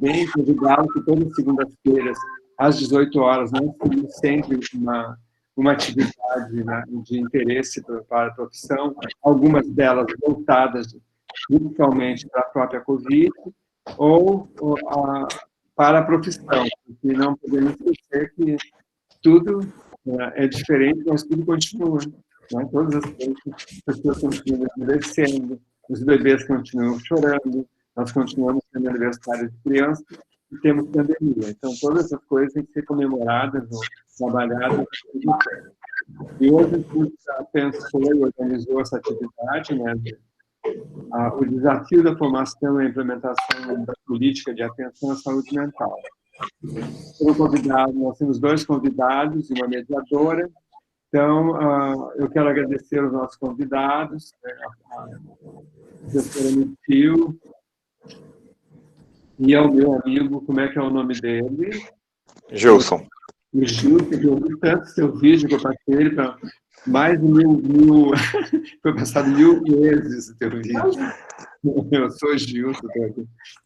também convidá-lo que todas as segundas-feiras, às 18 horas, nós temos sempre uma atividade, né, de interesse para a profissão, algumas delas voltadas principalmente para a própria Covid, ou para a profissão, porque não podemos esquecer que tudo é diferente, mas tudo continua. Né? Todas as coisas, as pessoas continuam envelhecendo, os bebês continuam chorando, nós continuamos tendo aniversário de criança e temos pandemia. Então, todas essas coisas têm que ser comemoradas ou trabalhadas. E hoje a gente pensou e organizou essa atividade, né? O desafio da formação e a implementação da política de atenção à saúde mental. Nós temos 2 convidados e uma mediadora. Então, eu quero agradecer aos nossos convidados, a professora Mitil, e ao meu amigo, como é que é o nome dele? Gilson. O Gilson, que eu vi tanto seu vídeo que eu passei ele para mais de mil foi passado 1000 vezes o teu vídeo. Eu sou Gilson.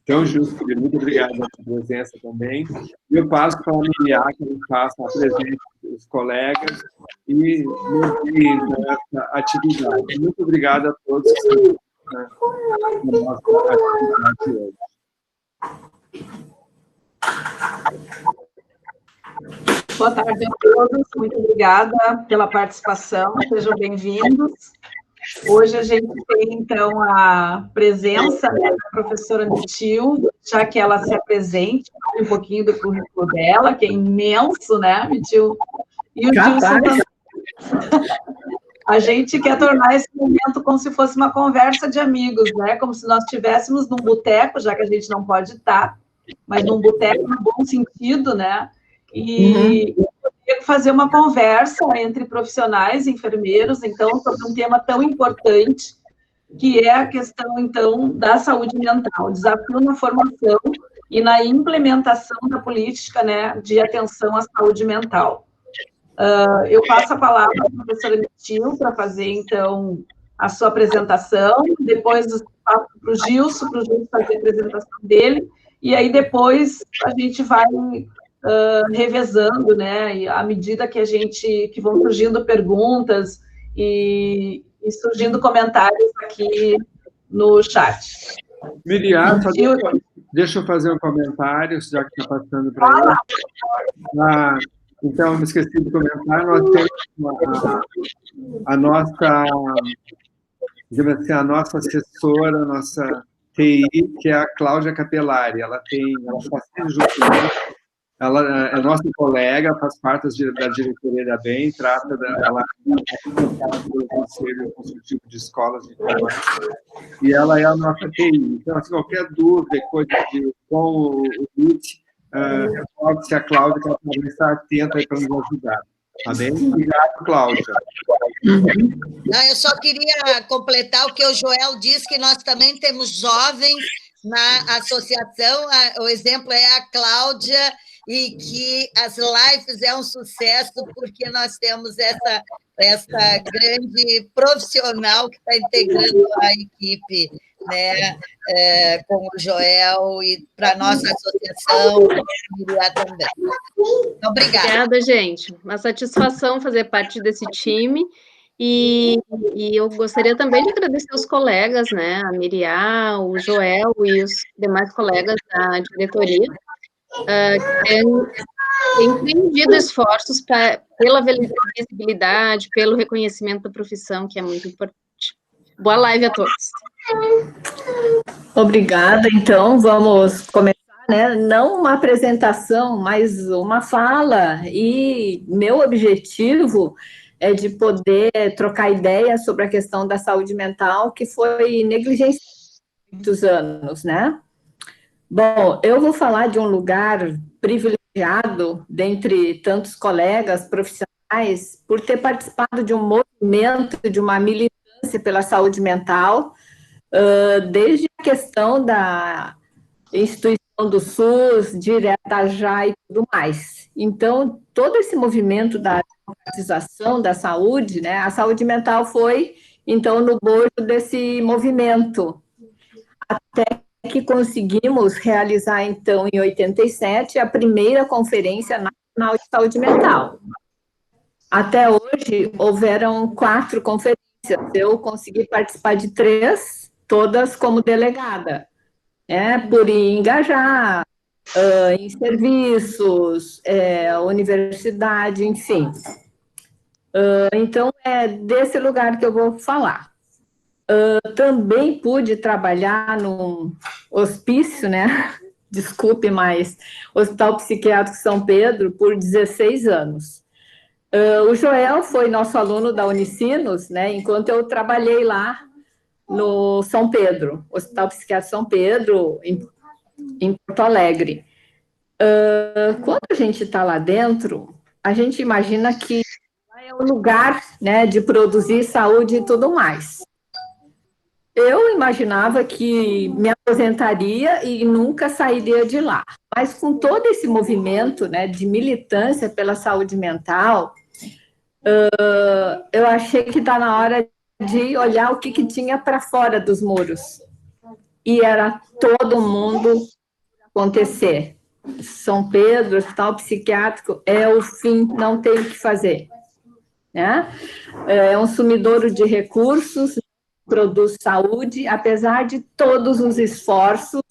Então, Gilson, muito obrigado pela sua presença também. E eu passo para a Miriam, que ele faça a presença dos colegas e nos guie nessa atividade. Muito obrigado a todos que estão na nossa atividade hoje. Boa tarde a todos, muito obrigada pela participação, sejam bem-vindos. Hoje a gente tem, então, a presença, né, da professora Mitil, já que ela se apresente, um pouquinho do currículo dela, que é imenso, né, Mitil? E o Gilson, a gente quer tornar esse momento como se fosse uma conversa de amigos, né, como se nós estivéssemos num boteco, já que a gente não pode estar, mas num boteco no bom sentido, né, e fazer uma conversa entre profissionais, enfermeiros, então, sobre um tema tão importante, que é a questão, então, da saúde mental, desafio na formação e na implementação da política, né, de atenção à saúde mental. Eu passo a palavra à professora Mitil para fazer, então, a sua apresentação, depois passo para o Gilson fazer a apresentação dele, e aí depois a gente vai revezando, né, e à medida que vão surgindo perguntas e surgindo comentários aqui no chat. Miriam, deixa eu fazer um comentário, já que está passando para ele. Então, me esqueci de comentar, nós temos a nossa, digamos assim, a nossa assessora, a nossa TI, que é a Cláudia Capelari. Ela está sempre junto conosco. Ela é nossa colega, faz parte da diretoria da BEM, ela é pelo Conselho Consultivo de Escolas de Formação, e ela é a nossa TI. Então, se qualquer dúvida, coisa com o BIT, pode-se a Cláudia, que ela vai estar atenta para nos ajudar. Tá bem? Obrigado, Cláudia. Não, eu só queria completar o que o Joel disse, que nós também temos jovens na associação, o exemplo é a Cláudia, e que as lives é um sucesso porque nós temos essa grande profissional que está integrando a equipe, né, com o Joel e para a nossa associação, também. Obrigada. Obrigada, gente. Uma satisfação fazer parte desse time. E eu gostaria também de agradecer os colegas, né, a Miriam, o Joel e os demais colegas da diretoria, que têm empreendido esforços pela visibilidade, pelo reconhecimento da profissão, que é muito importante. Boa live a todos. Obrigada, então, vamos começar, né? Não uma apresentação, mas uma fala, e meu objetivo é de poder trocar ideias sobre a questão da saúde mental, que foi negligenciada há muitos anos, né? Bom, eu vou falar de um lugar privilegiado, dentre tantos colegas profissionais, por ter participado de um movimento, de uma militância pela saúde mental, desde a questão da instituição do SUS, direta já e tudo mais. Então, todo esse movimento da democratização da saúde, né, a saúde mental foi, então, no bojo desse movimento, até que conseguimos realizar, então, em 87, a primeira Conferência Nacional de Saúde Mental. Até hoje, houveram 4 conferências. Eu consegui participar de 3, todas como delegada, por engajar em serviços, universidade, enfim. Então, é desse lugar que eu vou falar. Também pude trabalhar num hospício, desculpe, mas Hospital Psiquiátrico São Pedro, por 16 anos. O Joel foi nosso aluno da Unicinos, enquanto eu trabalhei lá no São Pedro, Hospital Psiquiátrico São Pedro, em Porto Alegre. Quando a gente está lá dentro, a gente imagina que é o lugar, de produzir saúde e tudo mais. Eu imaginava que me aposentaria e nunca sairia de lá. Mas com todo esse movimento, de militância pela saúde mental, eu achei que está na hora de olhar o que tinha para fora dos muros. E era todo mundo acontecer. São Pedro, Hospital Psiquiátrico, é o fim, não tem o que fazer. É um sumidouro de recursos, produz saúde, apesar de todos os esforços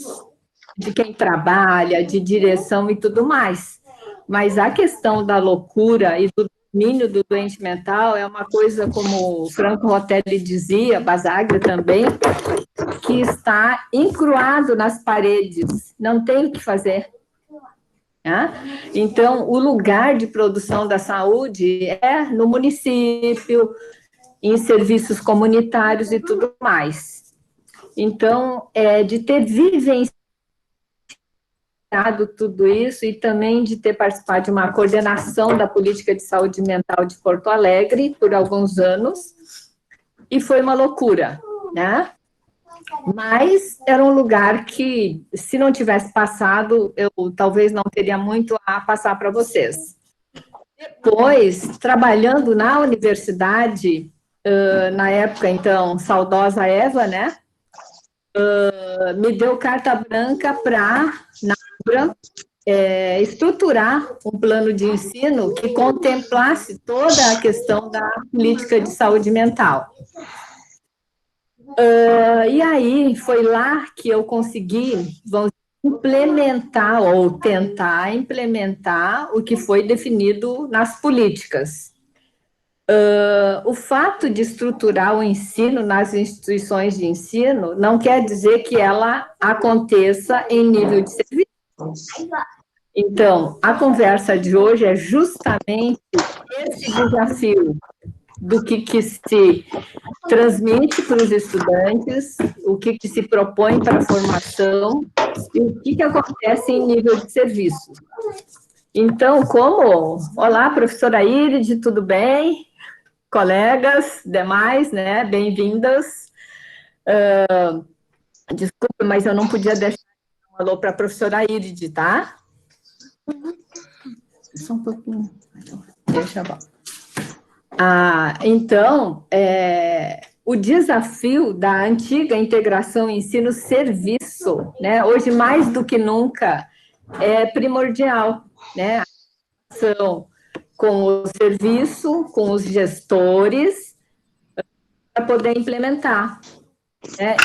de quem trabalha, de direção e tudo mais. Mas a questão da loucura e do domínio do doente mental é uma coisa, como o Franco Rotelli dizia, Basaglia também, que está encruado nas paredes, não tem o que fazer. Então, o lugar de produção da saúde é no município, em serviços comunitários e tudo mais. Então, de ter vivenciado tudo isso e também de ter participado de uma coordenação da política de saúde mental de Porto Alegre por alguns anos, e foi uma loucura, Mas era um lugar que, se não tivesse passado, eu talvez não teria muito a passar para vocês. Depois, trabalhando na universidade, na época, então, saudosa Eva, me deu carta branca para, na UBRA, estruturar um plano de ensino que contemplasse toda a questão da política de saúde mental. E aí, foi lá que eu consegui, implementar ou tentar implementar o que foi definido nas políticas. O fato de estruturar o ensino nas instituições de ensino não quer dizer que ela aconteça em nível de serviço. Então, a conversa de hoje é justamente esse desafio do que se transmite para os estudantes, o que se propõe para a formação e o que acontece em nível de serviço. Então, olá, professora Iride, tudo bem? Colegas, demais, bem-vindas. Desculpa, mas eu não podia deixar um alô para a professora Iride, tá? Só um pouquinho. Deixa eu... Então, o desafio da antiga integração ensino-serviço, hoje mais do que nunca, é primordial, a ação com o serviço, com os gestores, para poder implementar.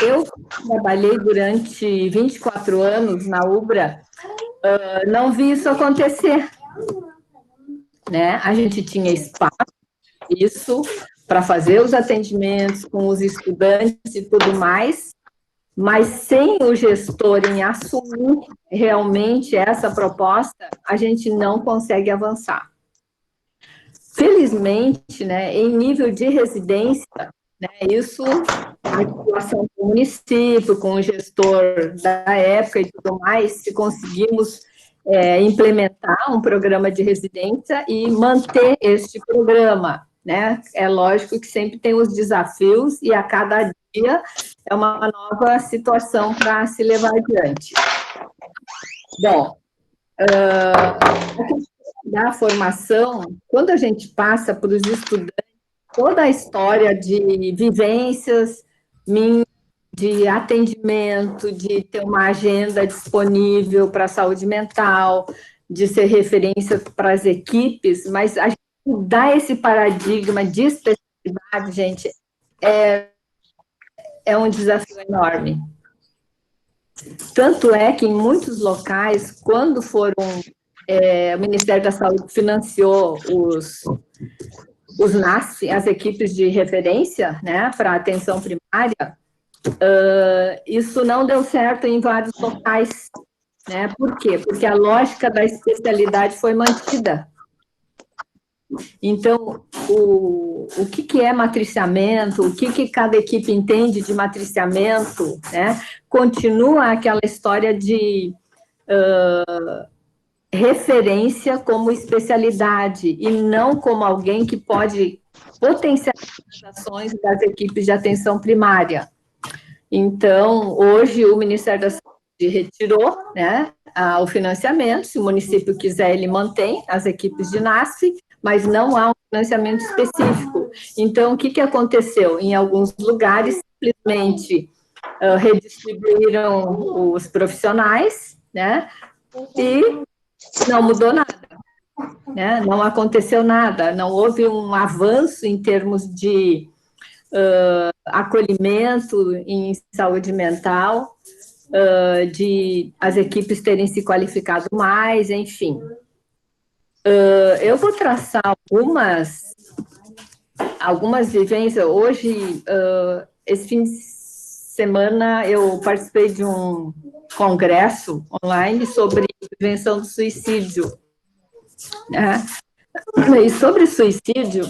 Eu trabalhei durante 24 anos na UBRA, não vi isso acontecer. A gente tinha espaço, isso, para fazer os atendimentos com os estudantes e tudo mais, mas sem o gestor em assumir realmente essa proposta, a gente não consegue avançar. Felizmente, em nível de residência, isso, a articulação com o município, com o gestor da época e tudo mais, se conseguimos implementar um programa de residência e manter este programa, É lógico que sempre tem os desafios e a cada dia é uma nova situação para se levar adiante. Bom, da formação, quando a gente passa para os estudantes, toda a história de vivências, de atendimento, de ter uma agenda disponível para a saúde mental, de ser referência para as equipes, mas a gente mudar esse paradigma de especialidade, gente, é um desafio enorme. Tanto é que em muitos locais, quando foram, o Ministério da Saúde financiou os NASF, as equipes de referência, né, para atenção primária, isso não deu certo em vários locais, né? Por quê? Porque a lógica da especialidade foi mantida. Então, o que é matriciamento, o que cada equipe entende de matriciamento, né? Continua aquela história de referência como especialidade e não como alguém que pode potencializar as ações das equipes de atenção primária. Então, hoje o Ministério da Saúde retirou, né, o financiamento. Se o município quiser, ele mantém as equipes de NASF, mas não há um financiamento específico. Então, o que aconteceu? Em alguns lugares, simplesmente redistribuíram os profissionais, né, e não mudou nada, né, não aconteceu nada, não houve um avanço em termos de acolhimento em saúde mental, de as equipes terem se qualificado mais, enfim. Eu vou traçar algumas vivências. Hoje, esse fim de semana, eu participei de um congresso online sobre prevenção do suicídio, né? E sobre suicídio,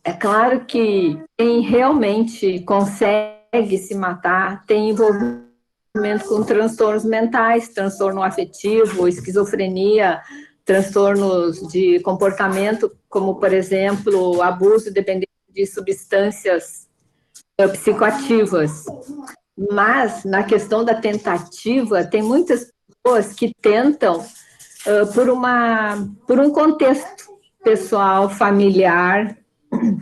é claro que quem realmente consegue se matar tem envolvimento com transtornos mentais, transtorno afetivo, esquizofrenia, transtornos de comportamento, como, por exemplo, abuso e dependência de substâncias psicoativas. Mas, na questão da tentativa, tem muitas pessoas que tentam por um contexto pessoal, familiar,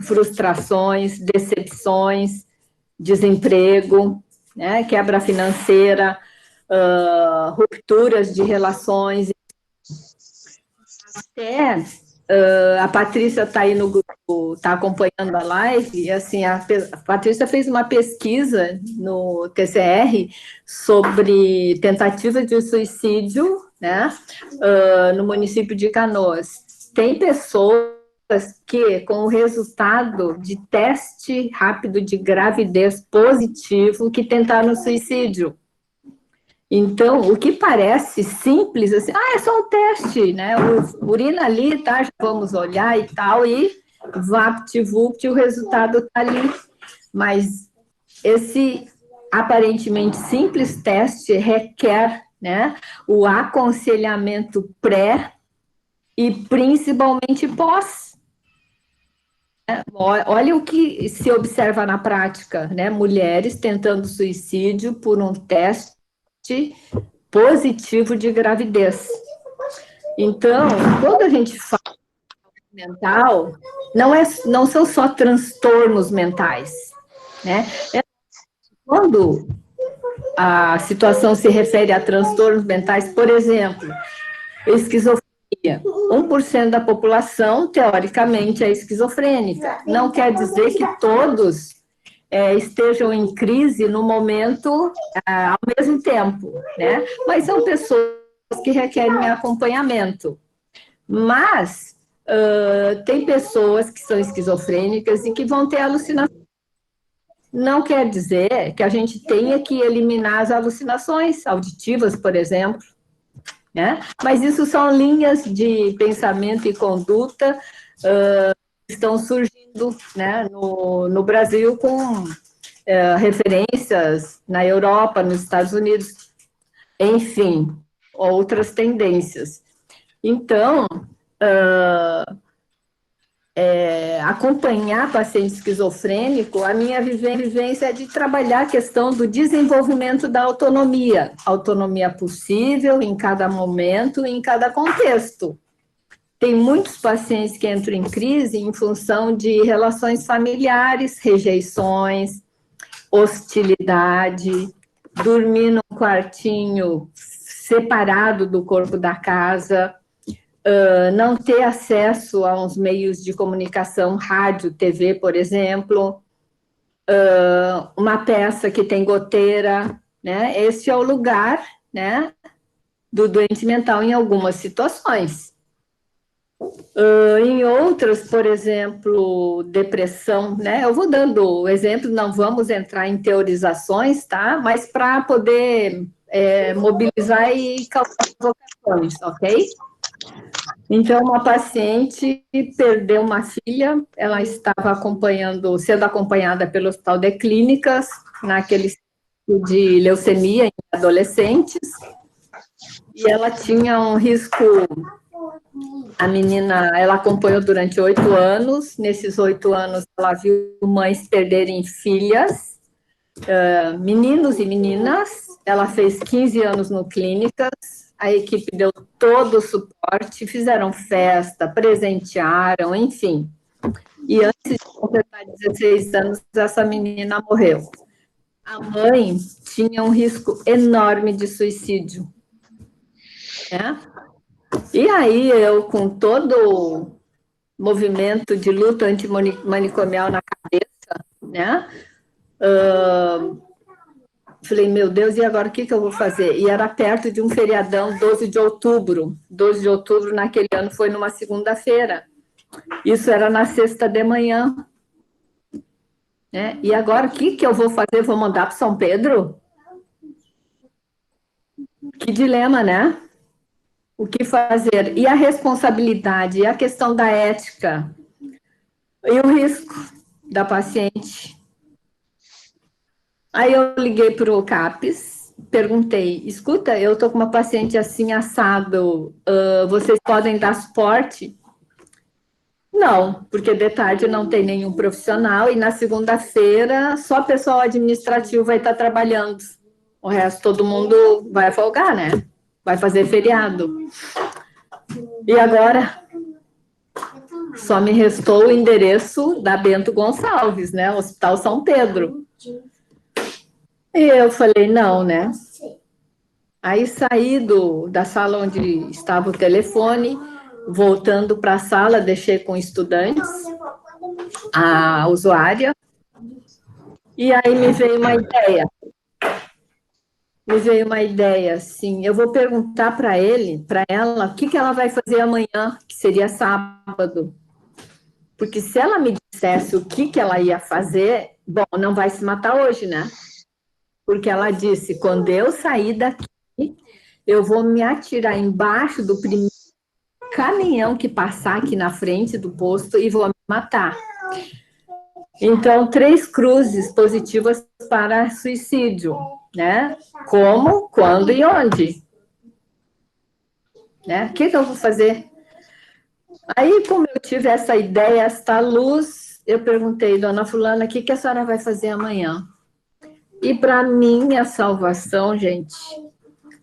frustrações, decepções, desemprego, né, quebra financeira, rupturas de relações. Até a Patrícia está aí no grupo, está acompanhando a live, e assim, a Patrícia fez uma pesquisa no TCR sobre tentativa de suicídio, né, no município de Canoas. Tem pessoas que, com o resultado de teste rápido de gravidez positivo, que tentaram suicídio. Então, o que parece simples, assim, é só um teste, né? Urina ali, tá? Já vamos olhar e tal, e vapt-vupt, o resultado está ali. Mas esse aparentemente simples teste requer, né, o aconselhamento pré e principalmente pós. Olha o que se observa na prática, né? Mulheres tentando suicídio por um teste positivo de gravidez. Então, quando a gente fala de mental, não são só transtornos mentais, né? Quando a situação se refere a transtornos mentais, por exemplo, esquizofrenia, 1% da população, teoricamente, é esquizofrênica. Não quer dizer que todos estejam em crise no momento, ao mesmo tempo, né? Mas são pessoas que requerem acompanhamento. Mas tem pessoas que são esquizofrênicas e que vão ter alucinações. Não quer dizer que a gente tenha que eliminar as alucinações auditivas, por exemplo, né? Mas isso são linhas de pensamento e conduta que estão surgindo, né, no Brasil com referências na Europa, nos Estados Unidos, enfim, outras tendências. Então, acompanhar paciente esquizofrênico, a minha vivência é de trabalhar a questão do desenvolvimento da autonomia possível em cada momento, em cada contexto. Tem muitos pacientes que entram em crise em função de relações familiares, rejeições, hostilidade, dormir num quartinho separado do corpo da casa, não ter acesso a uns meios de comunicação, rádio, TV, por exemplo, uma peça que tem goteira, né? Esse é o lugar, né, do doente mental em algumas situações. Em outras, por exemplo, depressão, né? Eu vou dando exemplo, não vamos entrar em teorizações, tá? Mas para poder mobilizar e causar provocações, ok? Então, uma paciente perdeu uma filha, ela estava sendo acompanhada pelo Hospital de Clínicas, naquele ciclo de leucemia em adolescentes, e ela tinha um risco. A menina, ela acompanhou durante 8 anos, nesses 8 anos ela viu mães perderem filhas, meninos e meninas, ela fez 15 anos no Clínicas, a equipe deu todo o suporte, fizeram festa, presentearam, enfim. E antes de completar 16 anos, essa menina morreu. A mãe tinha um risco enorme de suicídio, né? E aí eu, com todo o movimento de luta antimanicomial na cabeça, né? Falei, meu Deus, e agora o que eu vou fazer? E era perto de um feriadão, 12 de outubro. 12 de outubro, naquele ano, foi numa segunda-feira. Isso era na sexta de manhã. Né? E agora o que eu vou fazer? Vou mandar para São Pedro? Que dilema, né? O que fazer? E a responsabilidade, e a questão da ética, e o risco da paciente. Aí eu liguei para o CAPES, perguntei, escuta, eu estou com uma paciente assim, assado, vocês podem dar suporte? Não, porque de tarde não tem nenhum profissional, e na segunda-feira só pessoal administrativo vai estar trabalhando. O resto, todo mundo vai folgar, né? Vai fazer feriado. E agora, só me restou o endereço da Bento Gonçalves, né? Hospital São Pedro. E eu falei, não, né? Aí saí da sala onde estava o telefone, voltando para a sala, deixei com estudantes, a usuária, e aí me veio uma ideia. Assim, eu vou perguntar para ela, o que ela vai fazer amanhã, que seria sábado. Porque se ela me dissesse o que ela ia fazer, bom, não vai se matar hoje, né? Porque ela disse, quando eu sair daqui, eu vou me atirar embaixo do primeiro caminhão que passar aqui na frente do posto e vou me matar. Então, 3 cruzes positivas para suicídio, né? Como, quando e onde? Né? O que eu vou fazer? Aí, como eu tive essa ideia, esta luz, eu perguntei, dona fulana, o que a senhora vai fazer amanhã? E para minha salvação, gente,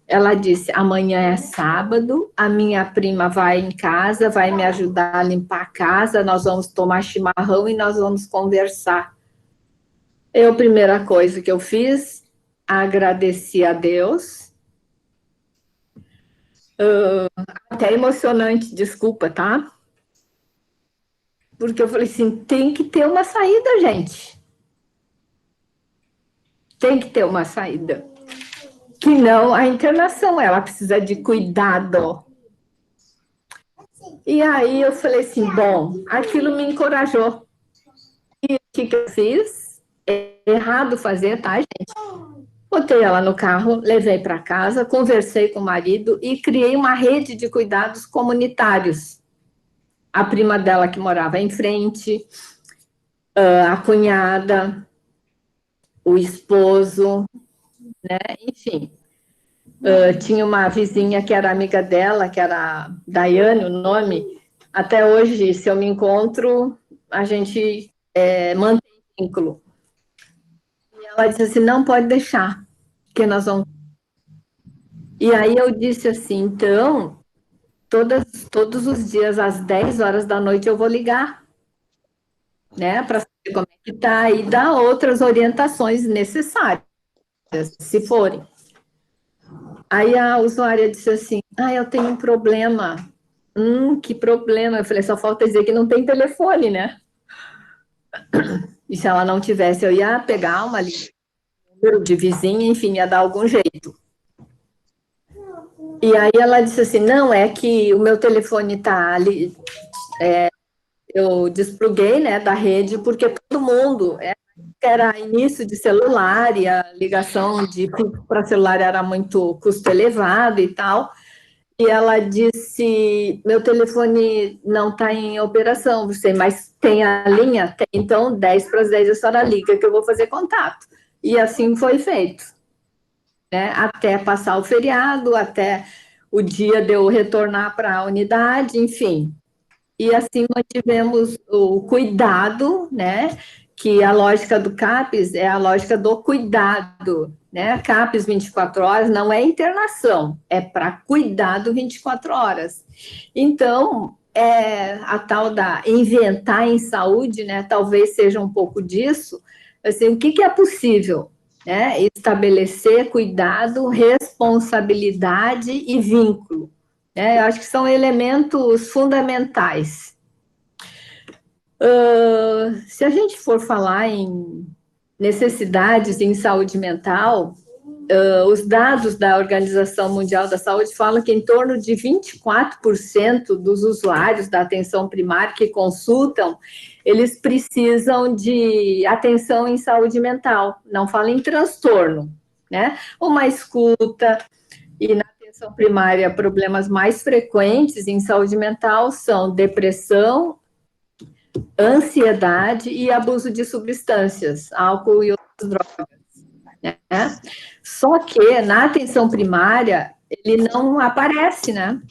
ela disse, amanhã é sábado, a minha prima vai em casa, vai me ajudar a limpar a casa, nós vamos tomar chimarrão e nós vamos conversar. A primeira coisa que eu fiz, agradeci a Deus. Até emocionante, desculpa, tá? Porque eu falei assim, tem que ter uma saída, gente. Tem que ter uma saída. Que não a internação, ela precisa de cuidado. E aí eu falei assim, bom, aquilo me encorajou. E o que eu fiz? É errado fazer, tá, gente? Botei ela no carro, levei para casa, conversei com o marido e criei uma rede de cuidados comunitários. A prima dela que morava em frente, a cunhada, o esposo, né? Enfim. Tinha uma vizinha que era amiga dela, que era Daiane, o nome. Até hoje, se eu me encontro, a gente mantém vínculo. E ela disse assim, não pode deixar, que nós vamos... E aí eu disse assim, então, todos os dias, às 10 horas da noite, eu vou ligar, né, para como é que tá, e dar outras orientações necessárias, se forem. Aí a usuária disse assim, eu tenho um problema. Que problema? Eu falei, só falta dizer que não tem telefone, né? E se ela não tivesse, eu ia pegar uma número de vizinha, enfim, ia dar algum jeito. E aí ela disse assim, não, é que o meu telefone tá ali, eu despluguei, né, da rede, porque todo mundo, era início de celular, e a ligação para celular era muito custo elevado e tal, e ela disse, meu telefone não está em operação, você, mas tem a linha? Tem, então 10 para as 10 a senhora liga que eu vou fazer contato. E assim foi feito, né? Até passar o feriado, até o dia de eu retornar para a unidade, enfim. E assim mantivemos o cuidado, né? Que a lógica do CAPES é a lógica do cuidado, né? CAPES 24 horas não é internação, é para cuidado 24 horas. Então, a tal da inventar em saúde, né? Talvez seja um pouco disso. Assim, o que é possível? Né? Estabelecer cuidado, responsabilidade e vínculo. Eu acho que são elementos fundamentais. Se a gente for falar em necessidades em saúde mental, os dados da Organização Mundial da Saúde falam que em torno de 24% dos usuários da atenção primária que consultam, eles precisam de atenção em saúde mental, não fala em transtorno, né? Uma escuta, e na atenção primária, problemas mais frequentes em saúde mental são depressão, ansiedade e abuso de substâncias, álcool e outras drogas. Né? Só que na atenção primária, ele não aparece, né?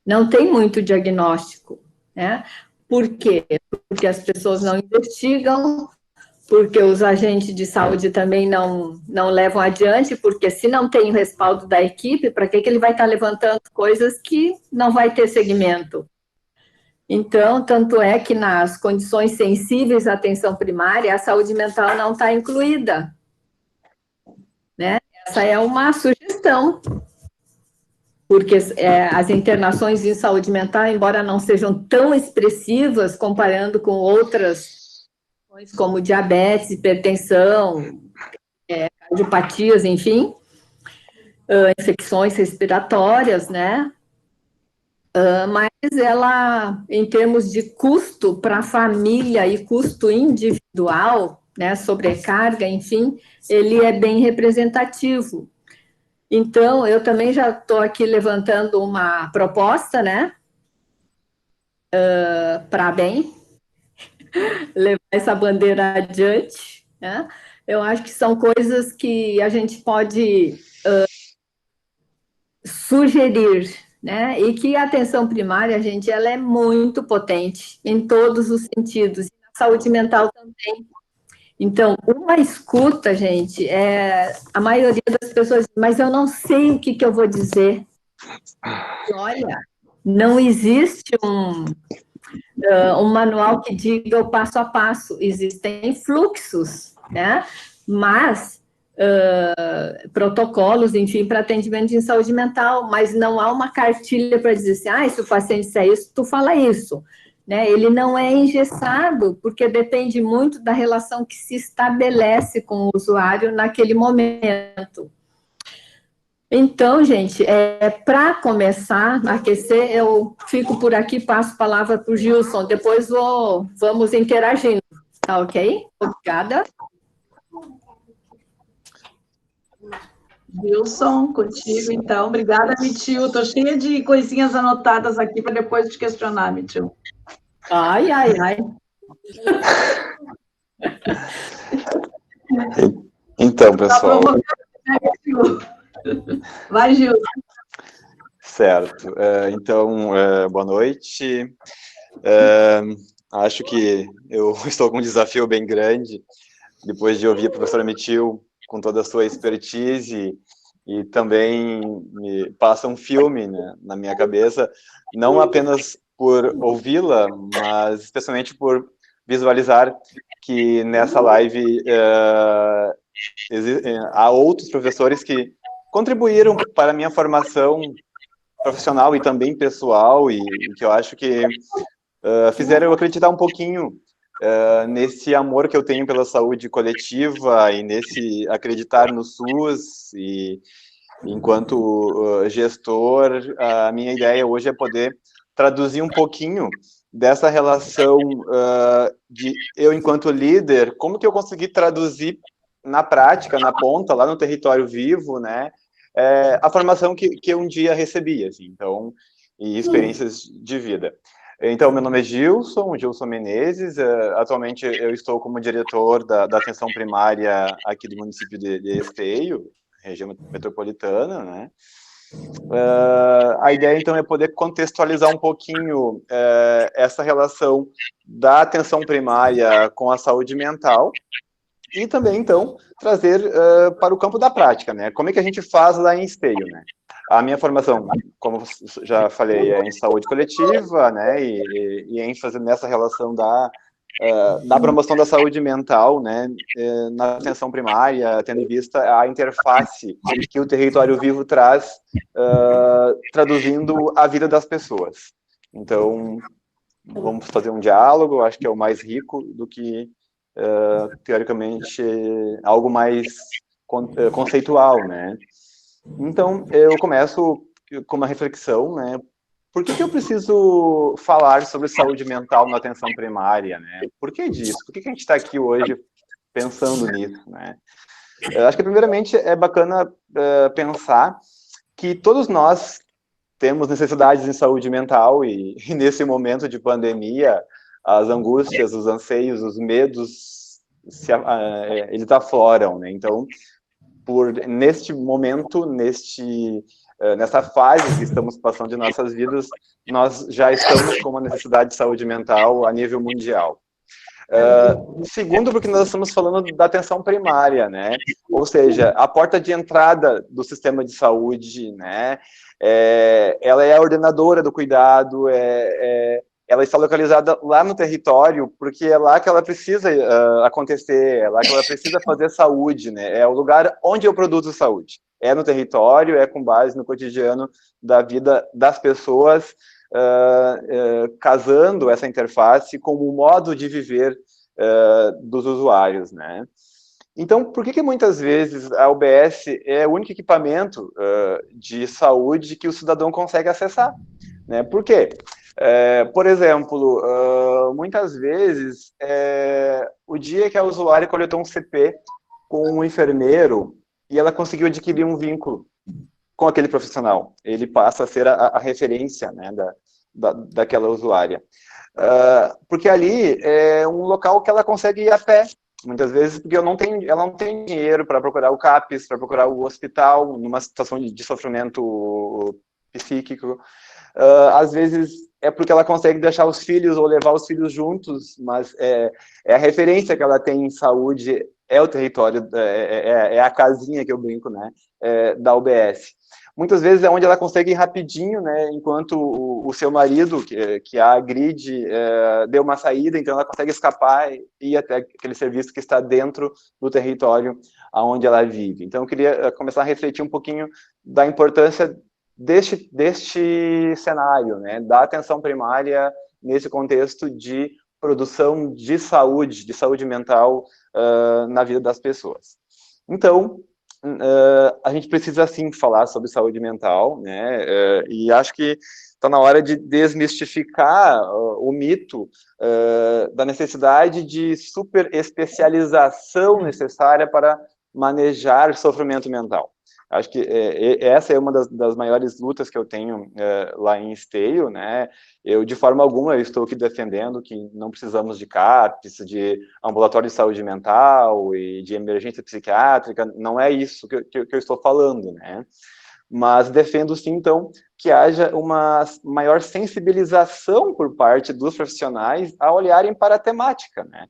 Não tem muito diagnóstico, né? Por quê? Porque as pessoas não investigam, porque os agentes de saúde também não levam adiante, porque se não tem o respaldo da equipe, para que ele vai estar levantando coisas que não vai ter segmento? Então, tanto é que nas condições sensíveis à atenção primária, a saúde mental não está incluída. Né? Essa é uma sugestão, porque as internações em saúde mental, embora não sejam tão expressivas comparando com outras, como diabetes, hipertensão, cardiopatias, enfim, infecções respiratórias, né? Mas ela, em termos de custo para a família e custo individual, né, sobrecarga, enfim, ele é bem representativo. Então, eu também já estou aqui levantando uma proposta, né, para bem, levar essa bandeira adiante, né? Eu acho que são coisas que a gente pode sugerir, né? E que a atenção primária, gente, ela é muito potente em todos os sentidos, e na saúde mental também. Então, uma escuta, gente, a maioria das pessoas diz, mas eu não sei o que eu vou dizer. E olha, não existe um manual que diga o passo a passo, existem fluxos, né? Mas protocolos, enfim, para atendimento em saúde mental, mas não há uma cartilha para dizer assim, se o paciente disser isso, tu fala isso. Né? Ele não é engessado, porque depende muito da relação que se estabelece com o usuário naquele momento. Então, gente, para começar a aquecer, eu fico por aqui, passo a palavra para o Gilson, depois vamos interagindo, tá ok? Obrigada. Wilson, contigo, então. Obrigada, Mitiu. Estou cheia de coisinhas anotadas aqui para depois te questionar, Mitiu. Ai. Então, pessoal... Vai, Gilson. Certo. Então, boa noite. Acho que eu estou com um desafio bem grande, depois de ouvir a professora Mitiu com toda a sua expertise, e também me passa um filme, né, na minha cabeça, não apenas por ouvi-la, mas especialmente por visualizar que nessa live há outros professores que contribuíram para a minha formação profissional e também pessoal, e que eu acho que fizeram eu acreditar um pouquinho nesse amor que eu tenho pela saúde coletiva e nesse acreditar no SUS. E enquanto gestor, a minha ideia hoje é poder traduzir um pouquinho dessa relação de eu, enquanto líder, como que eu consegui traduzir na prática, na ponta, lá no território vivo, né, a formação que eu um dia recebi, assim, então, e experiências de vida. Então, meu nome é Gilson Menezes, atualmente eu estou como diretor da atenção primária aqui do município de Esteio, região metropolitana, né. A ideia, então, é poder contextualizar um pouquinho essa relação da atenção primária com a saúde mental e também, então, trazer para o campo da prática, né? Como é que a gente faz lá em Esteio, né? A minha formação, como já falei, é em saúde coletiva, né? E ênfase nessa relação da promoção da saúde mental, né, na atenção primária, tendo em vista a interface que o território vivo traz, traduzindo a vida das pessoas. Então, vamos fazer um diálogo, acho que é o mais rico do que, teoricamente, algo mais conceitual, né. Então, eu começo com uma reflexão, né, por que eu preciso falar sobre saúde mental na atenção primária, né? Por que disso? Por que a gente está aqui hoje pensando nisso, né? Eu acho que, primeiramente, é bacana pensar que todos nós temos necessidades em saúde mental e nesse momento de pandemia, as angústias, os anseios, os medos, eles afloram, né? Então, neste momento, nessa fase que estamos passando de nossas vidas, nós já estamos com uma necessidade de saúde mental a nível mundial. Segundo, porque nós estamos falando da atenção primária, né? Ou seja, a porta de entrada do sistema de saúde, né? Ela é a ordenadora do cuidado, ela está localizada lá no território, porque é lá que ela precisa acontecer, é lá que ela precisa fazer saúde, né? É o lugar onde eu produzo saúde. É no território, é com base no cotidiano da vida das pessoas, casando essa interface com o modo de viver dos usuários, né? Então, por que muitas vezes a UBS é o único equipamento de saúde que o cidadão consegue acessar, né? Por quê? Por exemplo, muitas vezes, o dia que a usuária coletou um CP com um enfermeiro e ela conseguiu adquirir um vínculo com aquele profissional, ele passa a ser a referência, né, daquela usuária. Porque ali é um local que ela consegue ir a pé, muitas vezes, porque ela não tem dinheiro para procurar o CAPS, para procurar o hospital, numa situação de sofrimento psíquico. Às vezes é porque ela consegue deixar os filhos ou levar os filhos juntos, mas é a referência que ela tem em saúde, é o território, é a casinha que eu brinco, né, da UBS. Muitas vezes é onde ela consegue ir rapidinho, né, enquanto o seu marido, que a agride, deu uma saída, então ela consegue escapar e ir até aquele serviço que está dentro do território onde ela vive. Então eu queria começar a refletir um pouquinho da importância deste cenário, né, da atenção primária nesse contexto de produção de saúde mental na vida das pessoas. Então, a gente precisa, sim, falar sobre saúde mental, né, e acho que está na hora de desmistificar o mito da necessidade de superespecialização necessária para manejar sofrimento mental. Acho que essa é uma das maiores lutas que eu tenho lá em Esteio, né? Eu, de forma alguma, estou aqui defendendo que não precisamos de CAPS, de ambulatório de saúde mental e de emergência psiquiátrica, não é isso que eu estou falando, né? Mas defendo, sim, então, que haja uma maior sensibilização por parte dos profissionais a olharem para a temática, né?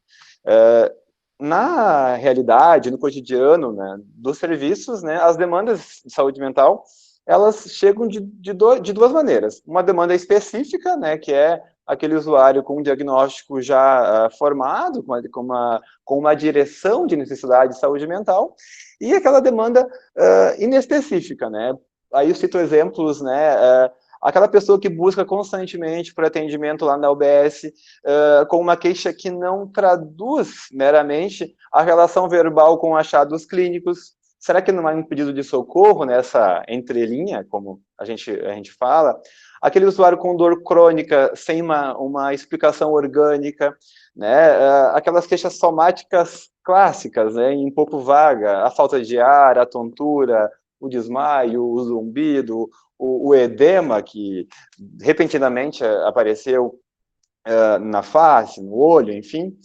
Na realidade, no cotidiano, né, dos serviços, né, as demandas de saúde mental, elas chegam de duas maneiras. Uma demanda específica, né, que é aquele usuário com um diagnóstico já formado, com uma direção de necessidade de saúde mental, e aquela demanda inespecífica, né? Aí eu cito exemplos, né? Aquela pessoa que busca constantemente por atendimento lá na UBS com uma queixa que não traduz meramente a relação verbal com achados clínicos. Será que não há um pedido de socorro nessa entrelinha, como a gente fala? Aquele usuário com dor crônica sem uma explicação orgânica, né? Aquelas queixas somáticas clássicas, né? Um pouco vaga, a falta de ar, a tontura, o desmaio, o zumbido, o edema que repentinamente apareceu na face, no olho, enfim.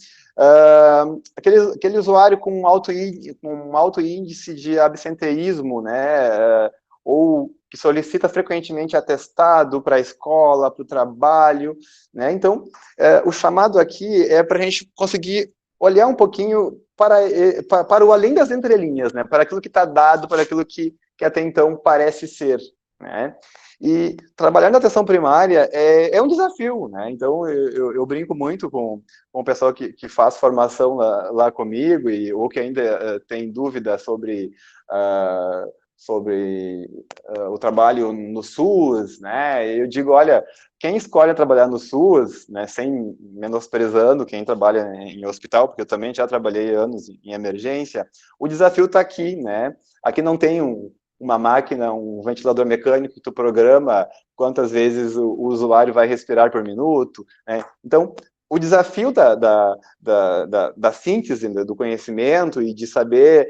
Aquele usuário com um alto índice de absenteísmo, né? Ou que solicita frequentemente atestado para a escola, para o trabalho, né? Então, o chamado aqui é para a gente conseguir olhar um pouquinho para o além das entrelinhas, né? Para aquilo que está dado, para aquilo que até então parece ser, né? E trabalhar na atenção primária é um desafio, né? Então, eu brinco muito com o pessoal que faz formação lá comigo, ou que ainda tem dúvida sobre o trabalho no SUS, né? Eu digo, olha, quem escolhe trabalhar no SUS, né, sem menosprezando quem trabalha em hospital, porque eu também já trabalhei anos em emergência, o desafio está aqui, né? Aqui não tem uma máquina, um ventilador mecânico que tu programa quantas vezes o usuário vai respirar por minuto, né? Então, o desafio da síntese do conhecimento e de saber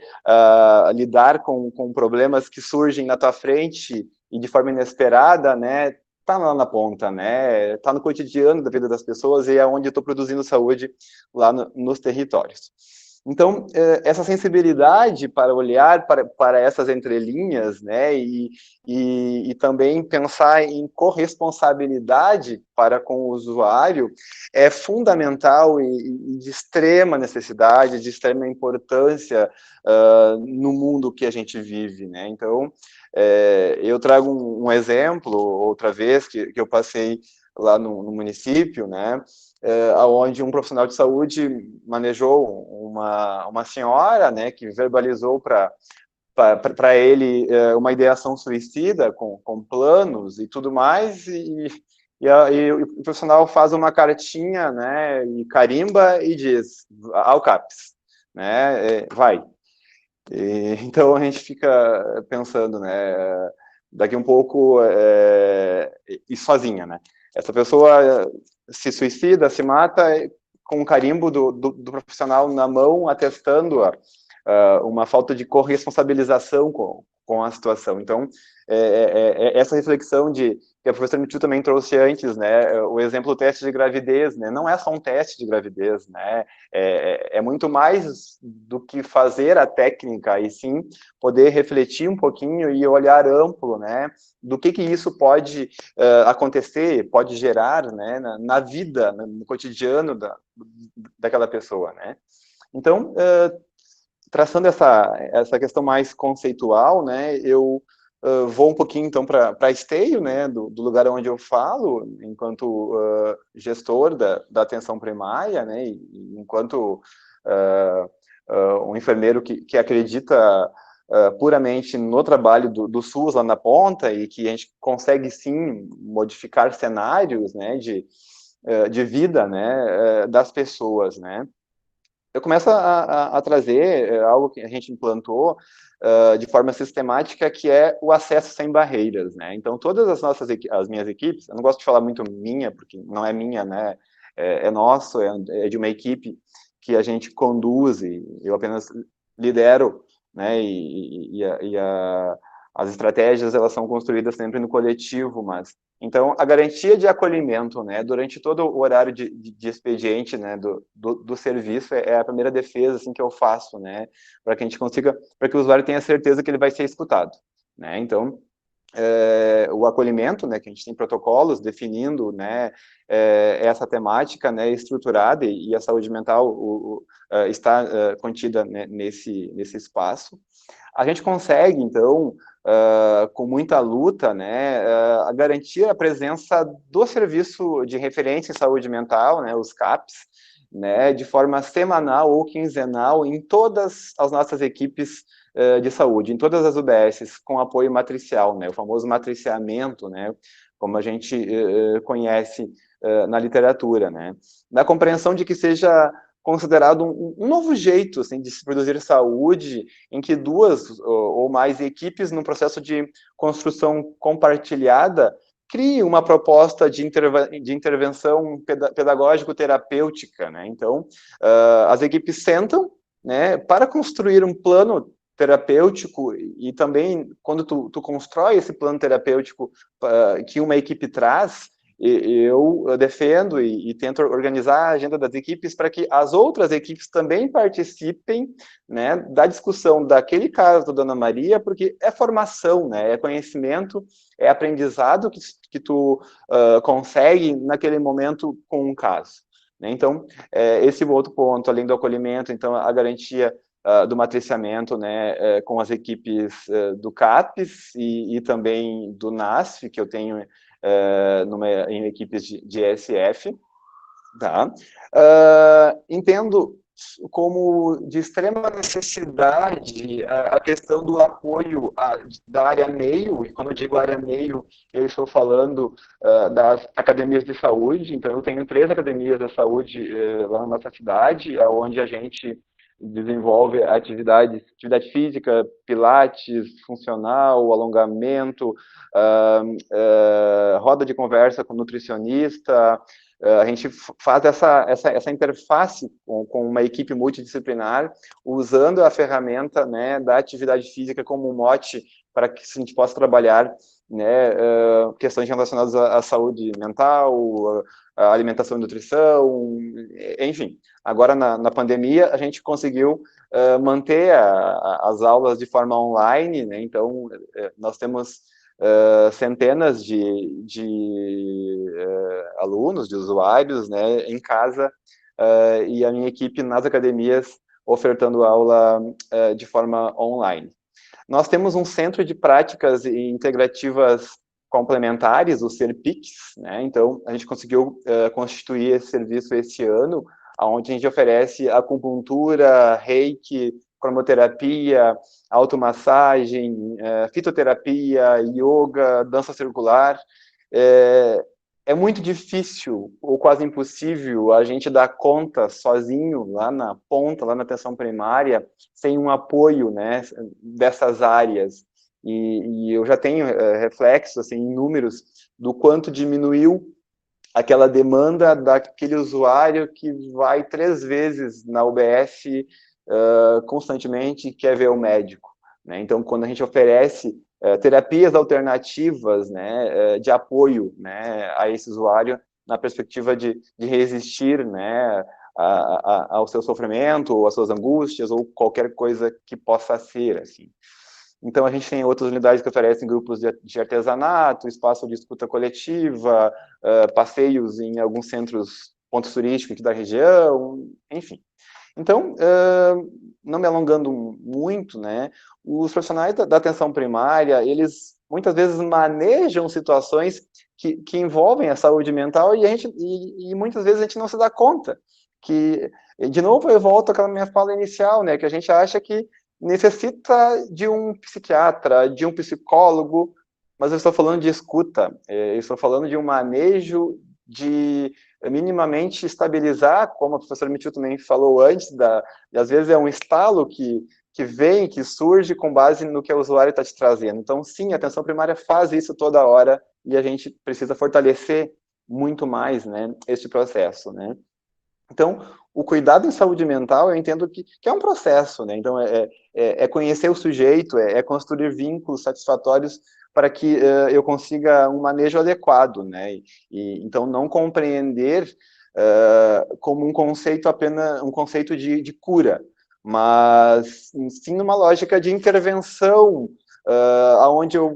lidar com problemas que surgem na tua frente e de forma inesperada, né, tá lá na ponta, né, tá no cotidiano da vida das pessoas e é onde eu estou produzindo saúde lá nos territórios. Então, essa sensibilidade para olhar para essas entrelinhas, né, e também pensar em corresponsabilidade para com o usuário é fundamental e de extrema necessidade, de extrema importância no mundo que a gente vive, né? Então, eu trago um exemplo, outra vez, que eu passei lá no município, né, onde um profissional de saúde manejou uma senhora, né, que verbalizou para ele uma ideação suicida com planos e tudo mais, e o profissional faz uma cartinha, né, e carimba e diz, ao CAPS, né, vai. Então a gente fica pensando, né, daqui um pouco, e sozinha, né, essa pessoa se suicida, se mata com o carimbo do profissional na mão, atestando uma falta de corresponsabilização com a situação. Então, essa reflexão que a professora Mitiu também trouxe antes, né, o exemplo do teste de gravidez, né, não é só um teste de gravidez, né, é muito mais do que fazer a técnica, e sim poder refletir um pouquinho e olhar amplo, né, do que isso pode acontecer, pode gerar, né, na vida, no cotidiano daquela pessoa, né. Então, traçando essa questão mais conceitual, né, eu vou um pouquinho, então, para Esteio, né, do lugar onde eu falo, enquanto gestor da atenção primária, né, e enquanto um enfermeiro que acredita puramente no trabalho do SUS lá na ponta e que a gente consegue, sim, modificar cenários, né, de vida, né, das pessoas, né. Eu começo a trazer algo que a gente implantou de forma sistemática, que é o acesso sem barreiras, né? Então, todas as minhas equipes, eu não gosto de falar muito minha, porque não é minha, né? É nosso, é de uma equipe que a gente conduz e eu apenas lidero, né? As estratégias, elas são construídas sempre no coletivo, mas... Então, a garantia de acolhimento, né, durante todo o horário de expediente, né, do serviço, é a primeira defesa, assim, que eu faço, né, para que a gente consiga, para que o usuário tenha certeza que ele vai ser escutado, né. Então, o acolhimento, né, que a gente tem protocolos definindo, né, essa temática, né, estruturada, e a saúde mental está contida, né, nesse espaço. A gente consegue, então, com muita luta, né, garantir a presença do Serviço de Referência em Saúde Mental, né, os CAPs, né, de forma semanal ou quinzenal em todas as nossas equipes de saúde, em todas as UBSs, com apoio matricial, né, o famoso matriciamento, né, como a gente conhece na literatura, né, na compreensão de que seja considerado um novo jeito assim, de se produzir saúde, em que duas ou mais equipes, num processo de construção compartilhada, criem uma proposta de intervenção pedagógico-terapêutica, né? Então, as equipes sentam, né, para construir um plano terapêutico, e também, quando tu constrói esse plano terapêutico que uma equipe traz, eu defendo e tento organizar a agenda das equipes para que as outras equipes também participem, né, da discussão daquele caso da Dona Maria, porque é formação, né, é conhecimento, é aprendizado que tu consegue naquele momento com um caso, né? Então, esse outro ponto, além do acolhimento, então, a garantia do matriciamento, né, com as equipes do CAPES e também do NASF, que eu tenho em equipes de SF, tá? Entendo como de extrema necessidade a questão do apoio da área meio, e quando eu digo área meio, eu estou falando das academias de saúde. Então, eu tenho 3 academias de saúde lá na nossa cidade, onde a gente desenvolve atividade física, pilates, funcional, alongamento, roda de conversa com nutricionista. A gente faz essa interface com uma equipe multidisciplinar, usando a ferramenta, né, da atividade física como um mote para que a gente possa trabalhar, né, questões relacionadas à saúde mental, à alimentação e nutrição, enfim. Agora, na pandemia, a gente conseguiu manter as aulas de forma online, né? Então, nós temos centenas de alunos, de usuários, né, em casa, e a minha equipe nas academias ofertando aula de forma online. Nós temos um centro de práticas integrativas complementares, o CERPICS, né? Então, a gente conseguiu constituir esse serviço esse ano, onde a gente oferece acupuntura, reiki, cromoterapia, automassagem, fitoterapia, yoga, dança circular. É muito difícil, ou quase impossível, a gente dar conta sozinho, lá na ponta, lá na atenção primária, sem um apoio, né, dessas áreas. E eu já tenho reflexos, assim, em números, do quanto diminuiu aquela demanda daquele usuário que vai 3 vezes na UBS constantemente e quer ver o médico, né? Então, quando a gente oferece terapias alternativas, né, de apoio, né, a esse usuário, na perspectiva de resistir, né, ao seu sofrimento, ou às suas angústias, ou qualquer coisa que possa ser, assim. Então, a gente tem outras unidades que oferecem grupos de artesanato, espaço de escuta coletiva, passeios em alguns pontos turísticos aqui da região, enfim. Então, não me alongando muito, né, os profissionais da atenção primária, eles muitas vezes manejam situações que envolvem a saúde mental e muitas vezes a gente não se dá conta. Que, de novo, eu volto àquela minha fala inicial, né, que a gente acha que necessita de um psiquiatra, de um psicólogo, mas eu estou falando de escuta, eu estou falando de um manejo de minimamente estabilizar, como a professora Mitiu também falou antes, e às vezes é um estalo que vem, que surge com base no que o usuário está te trazendo. Então, sim, a atenção primária faz isso toda hora, e a gente precisa fortalecer muito mais, né, este processo, né. Então, o cuidado em saúde mental, eu entendo que é um processo, né? Então, é conhecer o sujeito, é construir vínculos satisfatórios para que eu consiga um manejo adequado, né? Então, não compreender como um conceito apenas, um conceito de cura, mas sim numa lógica de intervenção, onde eu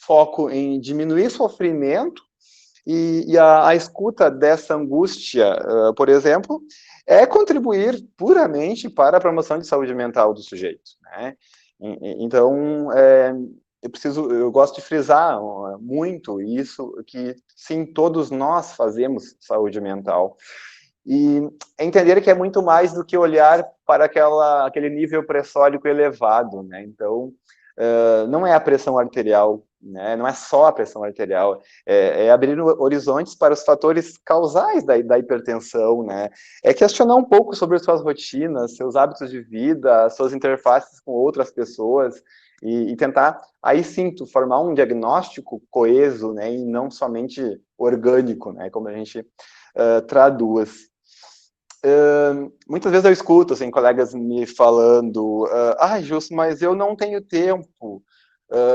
foco em diminuir sofrimento, e a escuta dessa angústia, por exemplo, é contribuir puramente para a promoção de saúde mental do sujeito, né? Então, eu gosto de frisar muito isso, que sim, todos nós fazemos saúde mental. E entender que é muito mais do que olhar para aquele nível pressórico elevado, né? Então, não é a pressão arterial, né? Não é só a pressão arterial, é abrir horizontes para os fatores causais da hipertensão, né? É questionar um pouco sobre suas rotinas, seus hábitos de vida, suas interfaces com outras pessoas, e tentar, aí sim, formar um diagnóstico coeso, né? E não somente orgânico, né? Como a gente traduz. Muitas vezes eu escuto assim, colegas me falando, Justo, mas eu não tenho tempo,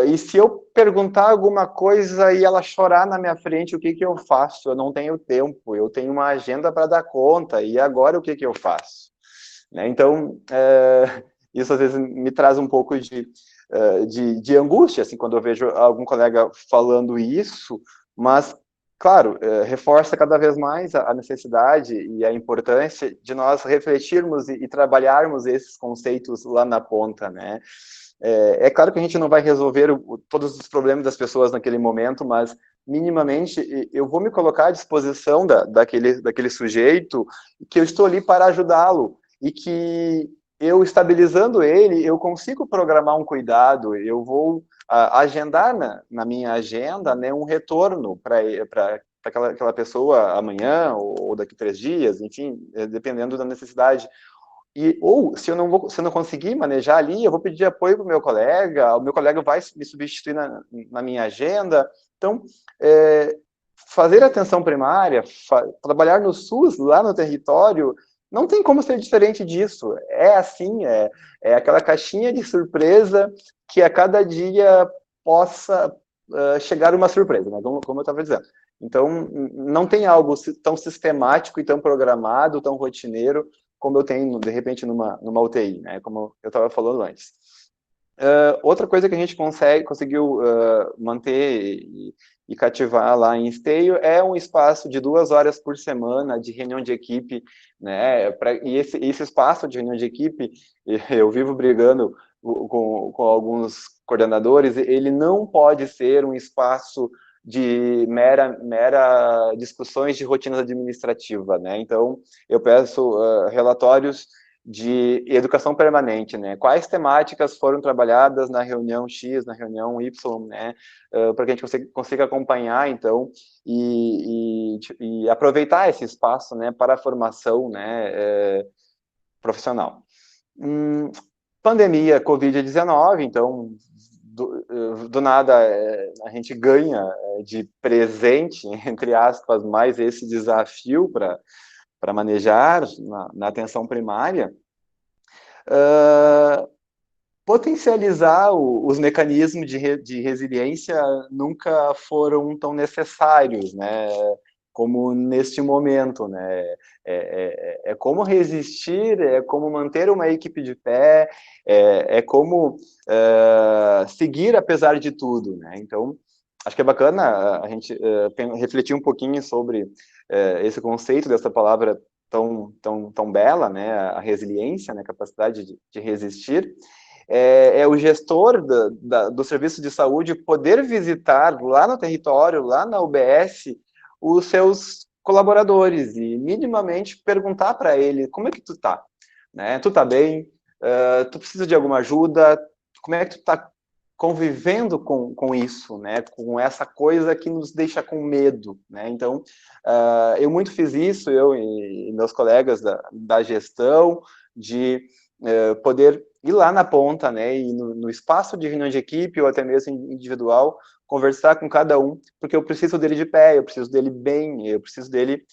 e se eu perguntar alguma coisa e ela chorar na minha frente, o que eu faço? Eu não tenho tempo, eu tenho uma agenda para dar conta, e agora o que eu faço? Né? Então, isso às vezes me traz um pouco de angústia, assim, quando eu vejo algum colega falando isso, mas claro, reforça cada vez mais a necessidade e a importância de nós refletirmos e trabalharmos esses conceitos lá na ponta, né? É claro que a gente não vai resolver todos os problemas das pessoas naquele momento, mas minimamente eu vou me colocar à disposição daquele sujeito, que eu estou ali para ajudá-lo, e que eu estabilizando ele, eu consigo programar um cuidado, eu vou agendar na minha agenda, né, um retorno para aquela pessoa amanhã ou daqui 3 dias, enfim, dependendo da necessidade. Ou, se eu não conseguir manejar ali, eu vou pedir apoio para o meu colega vai me substituir na minha agenda. Então, fazer atenção primária, trabalhar no SUS, lá no território, não tem como ser diferente disso. É assim, é aquela caixinha de surpresa que a cada dia possa chegar uma surpresa, né? Como eu estava dizendo. Então, não tem algo tão sistemático e tão programado, tão rotineiro, como eu tenho, de repente, numa UTI, né? Como eu estava falando antes. Outra coisa que a gente conseguiu manter e cativar lá em Esteio é um espaço de 2 horas por semana de reunião de equipe, né? E esse espaço de reunião de equipe, eu vivo brigando com alguns coordenadores, ele não pode ser um espaço de mera discussões de rotinas administrativas, né? Então, eu peço relatórios de educação permanente, né? Quais temáticas foram trabalhadas na reunião X, na reunião Y, né? Para que a gente consiga acompanhar, então, e aproveitar esse espaço, né, para a formação, né, profissional. Pandemia Covid-19, então, do nada a gente ganha de presente, entre aspas, mais esse desafio para manejar na atenção primária, potencializar os mecanismos de resiliência nunca foram tão necessários, né, como neste momento, né? É como resistir, é como manter uma equipe de pé, é como seguir apesar de tudo, né? Então, acho que é bacana a gente refletir um pouquinho sobre esse conceito dessa palavra tão bela, né? A resiliência, né? A capacidade de resistir. O gestor do serviço de saúde poder visitar lá no território, lá na UBS, os seus colaboradores e minimamente perguntar para ele como é que tu tá, né? Tu tá bem? Tu precisa de alguma ajuda? Como é que tu tá convivendo com isso, né? Com essa coisa que nos deixa com medo, né? Então, eu muito fiz isso, eu e meus colegas da gestão, de poder ir lá na ponta, né? E no espaço de reunião de equipe ou até mesmo individual, conversar com cada um, porque eu preciso dele de pé, eu preciso dele bem, eu preciso dele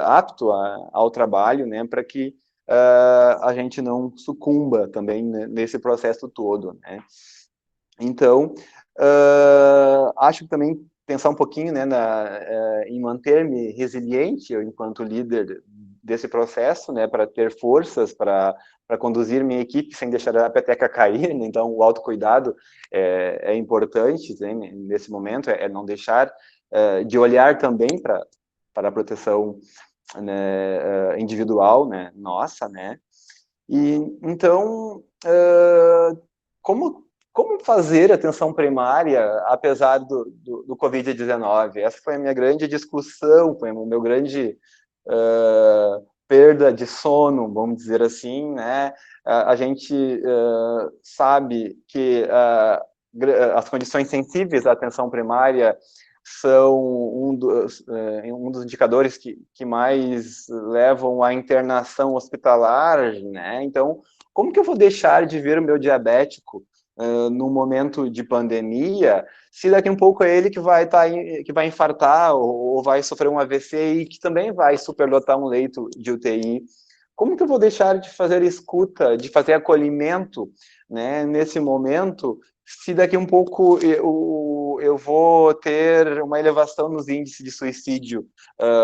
apto ao trabalho, né, para que a gente não sucumba também, né, nesse processo todo, né. Então, acho que também pensar um pouquinho, né, em manter-me resiliente, eu, enquanto líder desse processo, né, para ter forças para conduzir minha equipe sem deixar a peteca cair, né? Então o autocuidado é importante, né, nesse momento, não deixar de olhar também para a proteção, né, individual, né, nossa, né, e então como fazer atenção primária apesar do Covid-19? Essa foi a minha grande discussão, foi o meu grande perda de sono, vamos dizer assim, né? A gente sabe que as condições sensíveis à atenção primária são um dos indicadores que mais levam à internação hospitalar, né? Então, como que eu vou deixar de ver o meu diabético num momento de pandemia, se daqui um pouco é ele que vai infartar ou vai sofrer um AVC e que também vai superlotar um leito de UTI? Como que eu vou deixar de fazer escuta, de fazer acolhimento, né, nesse momento, se daqui um pouco eu vou ter uma elevação nos índices de suicídio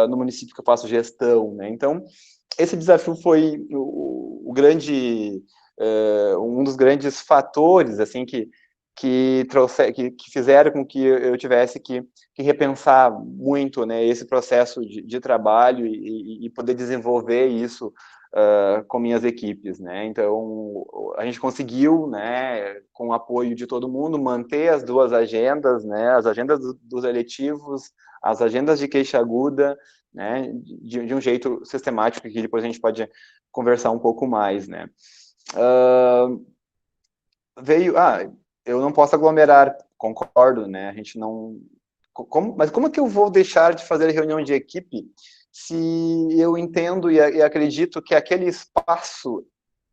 no município que eu faço gestão, né? Então, esse desafio foi um dos grandes fatores assim que fizeram com que eu tivesse que repensar muito, né, esse processo de trabalho e poder desenvolver isso com minhas equipes, né? Então a gente conseguiu, né, com o apoio de todo mundo, manter as duas agendas, né, as agendas dos eletivos, as agendas de queixa aguda, né, de um jeito sistemático, que depois a gente pode conversar um pouco mais, né? Eu não posso aglomerar, concordo, né? A gente não... Mas como é que eu vou deixar de fazer reunião de equipe se eu entendo e acredito que aquele espaço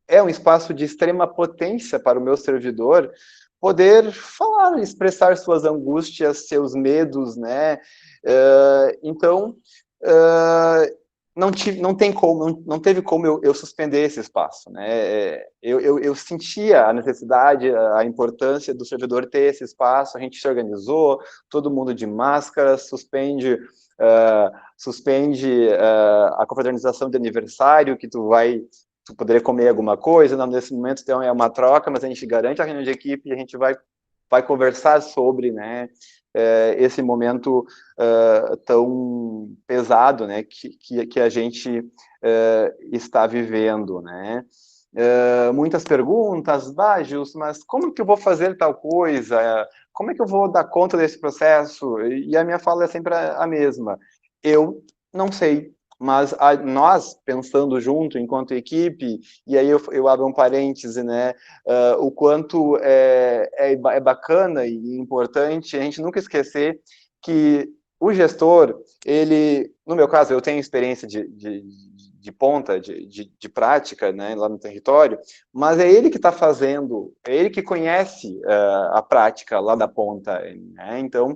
é um espaço de extrema potência para o meu servidor poder falar, expressar suas angústias, seus medos, né? Então, não teve como eu suspender esse espaço, né? Eu sentia a necessidade, a importância do servidor ter esse espaço. A gente se organizou, todo mundo de máscara, suspende a confraternização de aniversário, que tu poderia comer alguma coisa. Não, nesse momento então é uma troca, mas a gente garante a reunião de equipe e a gente vai conversar sobre, né, esse momento tão pesado, né, que a gente está vivendo, né? Muitas perguntas, Gils, mas como que eu vou fazer tal coisa? Como é que eu vou dar conta desse processo? E a minha fala é sempre a mesma. Eu não sei, mas nós, pensando junto, enquanto equipe, e aí eu abro um parêntese, né, o quanto é bacana e importante a gente nunca esquecer que o gestor, ele, no meu caso, eu tenho experiência de ponta, de prática, né, lá no território, mas é ele que está fazendo, é ele que conhece a prática lá da ponta, né? Então,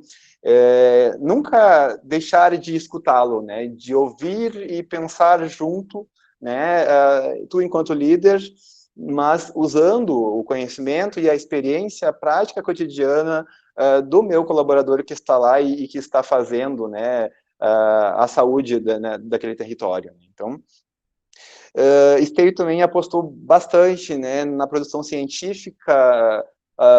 nunca deixar de escutá-lo, né, de ouvir e pensar junto, né, tu enquanto líder, mas usando o conhecimento e a experiência, a prática cotidiana do meu colaborador que está lá e que está fazendo, né, a saúde daquele território. Então, Esteio também apostou bastante, né, na produção científica.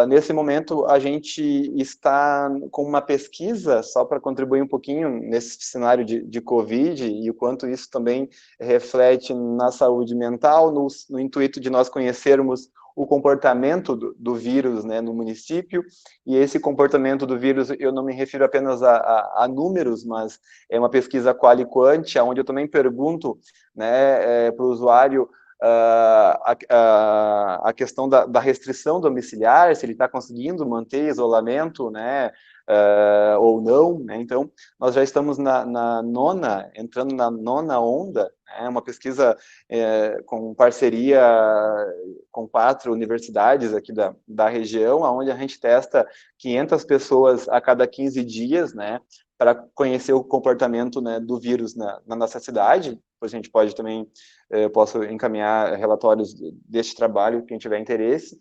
Nesse momento, a gente está com uma pesquisa, só para contribuir um pouquinho nesse cenário de Covid, e o quanto isso também reflete na saúde mental, no intuito de nós conhecermos o comportamento do vírus, né, no município. E esse comportamento do vírus, eu não me refiro apenas a números, mas é uma pesquisa qual e quant, onde eu também pergunto, né, para o usuário a questão da restrição domiciliar, se ele está conseguindo manter isolamento, né, ou não, né? Então, nós já estamos entrando na nona onda, né? Uma pesquisa com parceria com 4 universidades aqui da região, onde a gente testa 500 pessoas a cada 15 dias, né, para conhecer o comportamento, né, do vírus na nossa cidade. Depois a gente pode também, posso encaminhar relatórios deste trabalho, quem tiver interesse,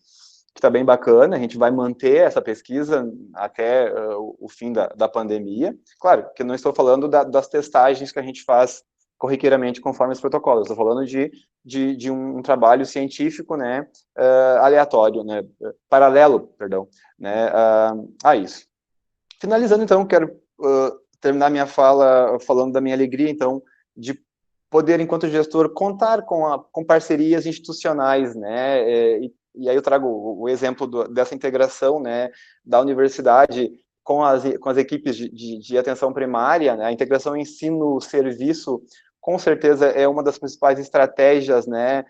que está bem bacana. A gente vai manter essa pesquisa até o fim da pandemia. Claro que eu não estou falando das testagens que a gente faz corriqueiramente conforme os protocolos, estou falando de um trabalho científico, né, aleatório, né, paralelo, perdão, né, a isso. Finalizando, então, quero terminar minha fala falando da minha alegria, então, de poder, enquanto gestor, contar com parcerias institucionais, né, e e aí eu trago o exemplo dessa integração, né, da universidade com as equipes de atenção primária, né, a integração ensino-serviço, com certeza é uma das principais estratégias, né,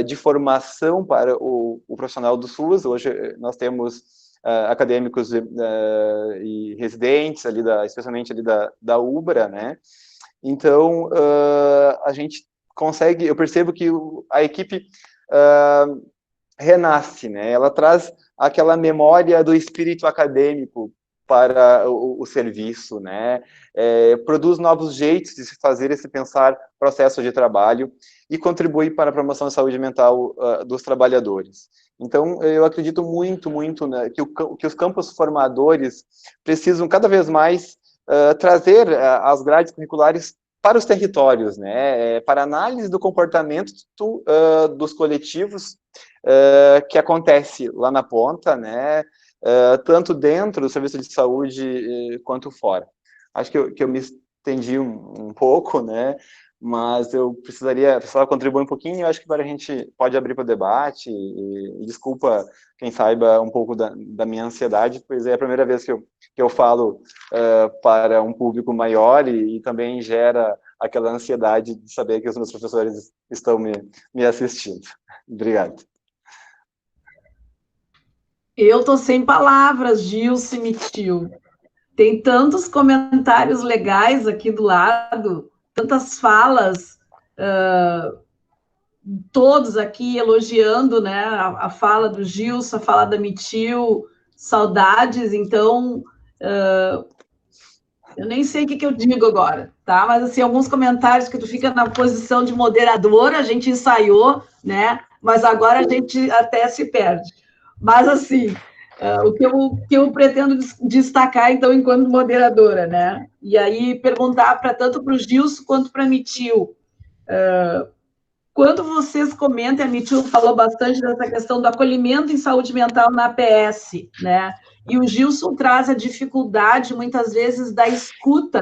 de formação para o profissional do SUS. Hoje nós temos acadêmicos e residentes, ali especialmente ali da UBRA, né, então a gente consegue, eu percebo que a equipe renasce, né, ela traz aquela memória do espírito acadêmico para o serviço, né, produz novos jeitos de se fazer esse pensar processo de trabalho e contribui para a promoção da saúde mental dos trabalhadores. Então, eu acredito muito, né, que os campos formadores precisam cada vez mais trazer as grades curriculares para os territórios, né, para análise do comportamento dos coletivos que acontece lá na ponta, né, tanto dentro do serviço de saúde quanto fora. Acho que eu me estendi um pouco, né, mas eu precisava contribuir um pouquinho, e eu acho que agora a gente pode abrir para o debate, e desculpa quem saiba um pouco da minha ansiedade, pois é a primeira vez que eu falo para um público maior, e também gera aquela ansiedade de saber que os meus professores estão me assistindo. Obrigado. Eu estou sem palavras, Gilson e Mitil. Tem tantos comentários legais aqui do lado, tantas falas, todos aqui elogiando, né, a fala do Gilson, a fala da Mitil, saudades. Então, eu nem sei o que eu digo agora, tá? Mas, assim, alguns comentários que tu fica na posição de moderadora, a gente ensaiou, né? Mas agora a gente até se perde. Mas, assim, o que eu pretendo destacar, então, enquanto moderadora, né? E aí perguntar tanto para o Gilson quanto para a Mitil. Quando vocês comentam, a Mitil falou bastante dessa questão do acolhimento em saúde mental na APS, né? E o Gilson traz a dificuldade, muitas vezes, da escuta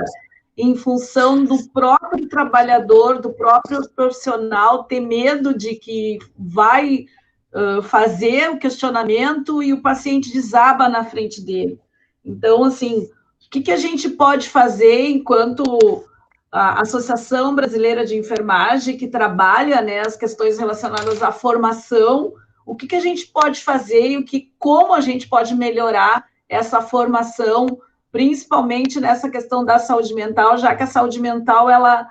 em função do próprio trabalhador, do próprio profissional, ter medo de que vai fazer o questionamento e o paciente desaba na frente dele. Então, assim, o que a gente pode fazer enquanto a Associação Brasileira de Enfermagem, que trabalha, né, as questões relacionadas à formação, o que a gente pode fazer e como a gente pode melhorar essa formação, principalmente nessa questão da saúde mental, já que a saúde mental, ela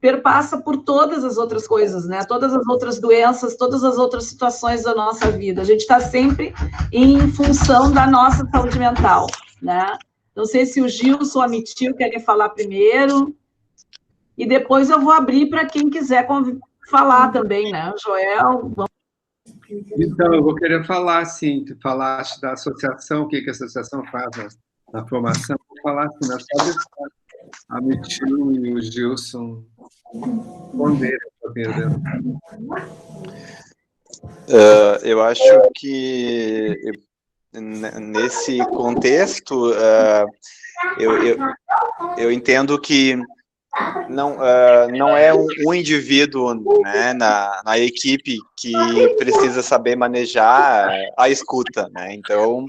perpassa por todas as outras coisas, né? Todas as outras doenças, todas as outras situações da nossa vida. A gente está sempre em função da nossa saúde mental, né? Não sei se o Gilson ou a Mitil querem falar primeiro, e depois eu vou abrir para quem quiser falar também, né? Joel, vamos... Então, eu vou querer falar, sim. Tu falaste da associação, o que a associação faz na formação. Vou falar assim, nós só a Mitil e o Gilson responderem a pergunta. Eu acho que nesse contexto eu entendo que não é um indivíduo, né, na equipe que precisa saber manejar a escuta, né? Então,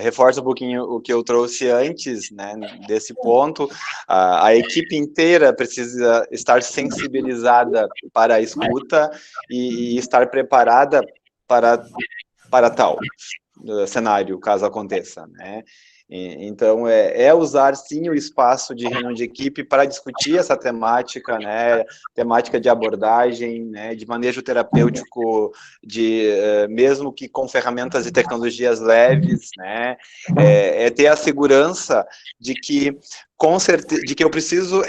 reforça um pouquinho o que eu trouxe antes, né, desse ponto. A equipe inteira precisa estar sensibilizada para a escuta e estar preparada para tal cenário, caso aconteça, né? Então, usar, sim, o espaço de reunião de equipe para discutir essa temática, né, temática de abordagem, né, de manejo terapêutico, mesmo que com ferramentas e tecnologias leves, né, ter a segurança de que, com certeza, de que eu preciso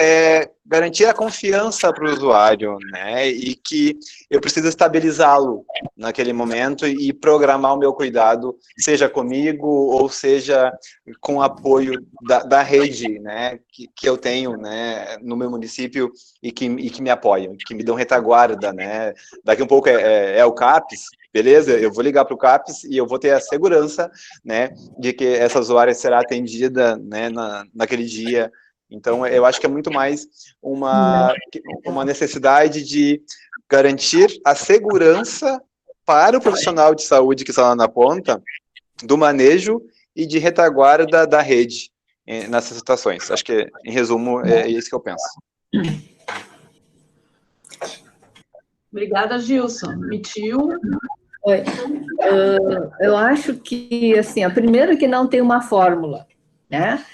garantir a confiança para o usuário, né, e que eu preciso estabilizá-lo naquele momento e programar o meu cuidado, seja comigo ou seja com apoio da rede, né, que eu tenho, né, no meu município e que me apoiam, que me dão retaguarda, né. Daqui um pouco é o CAPES, beleza? Eu vou ligar para o CAPES e eu vou ter a segurança, né, de que essa usuária será atendida, né, naquele dia. Então, eu acho que é muito mais uma necessidade de garantir a segurança para o profissional de saúde que está lá na ponta, do manejo e de retaguarda da rede nessas situações. Acho que, em resumo, é isso que eu penso. Obrigada, Gilson. Mitiu? Oi. Eu acho que, assim, primeiro que não tem uma fórmula, né?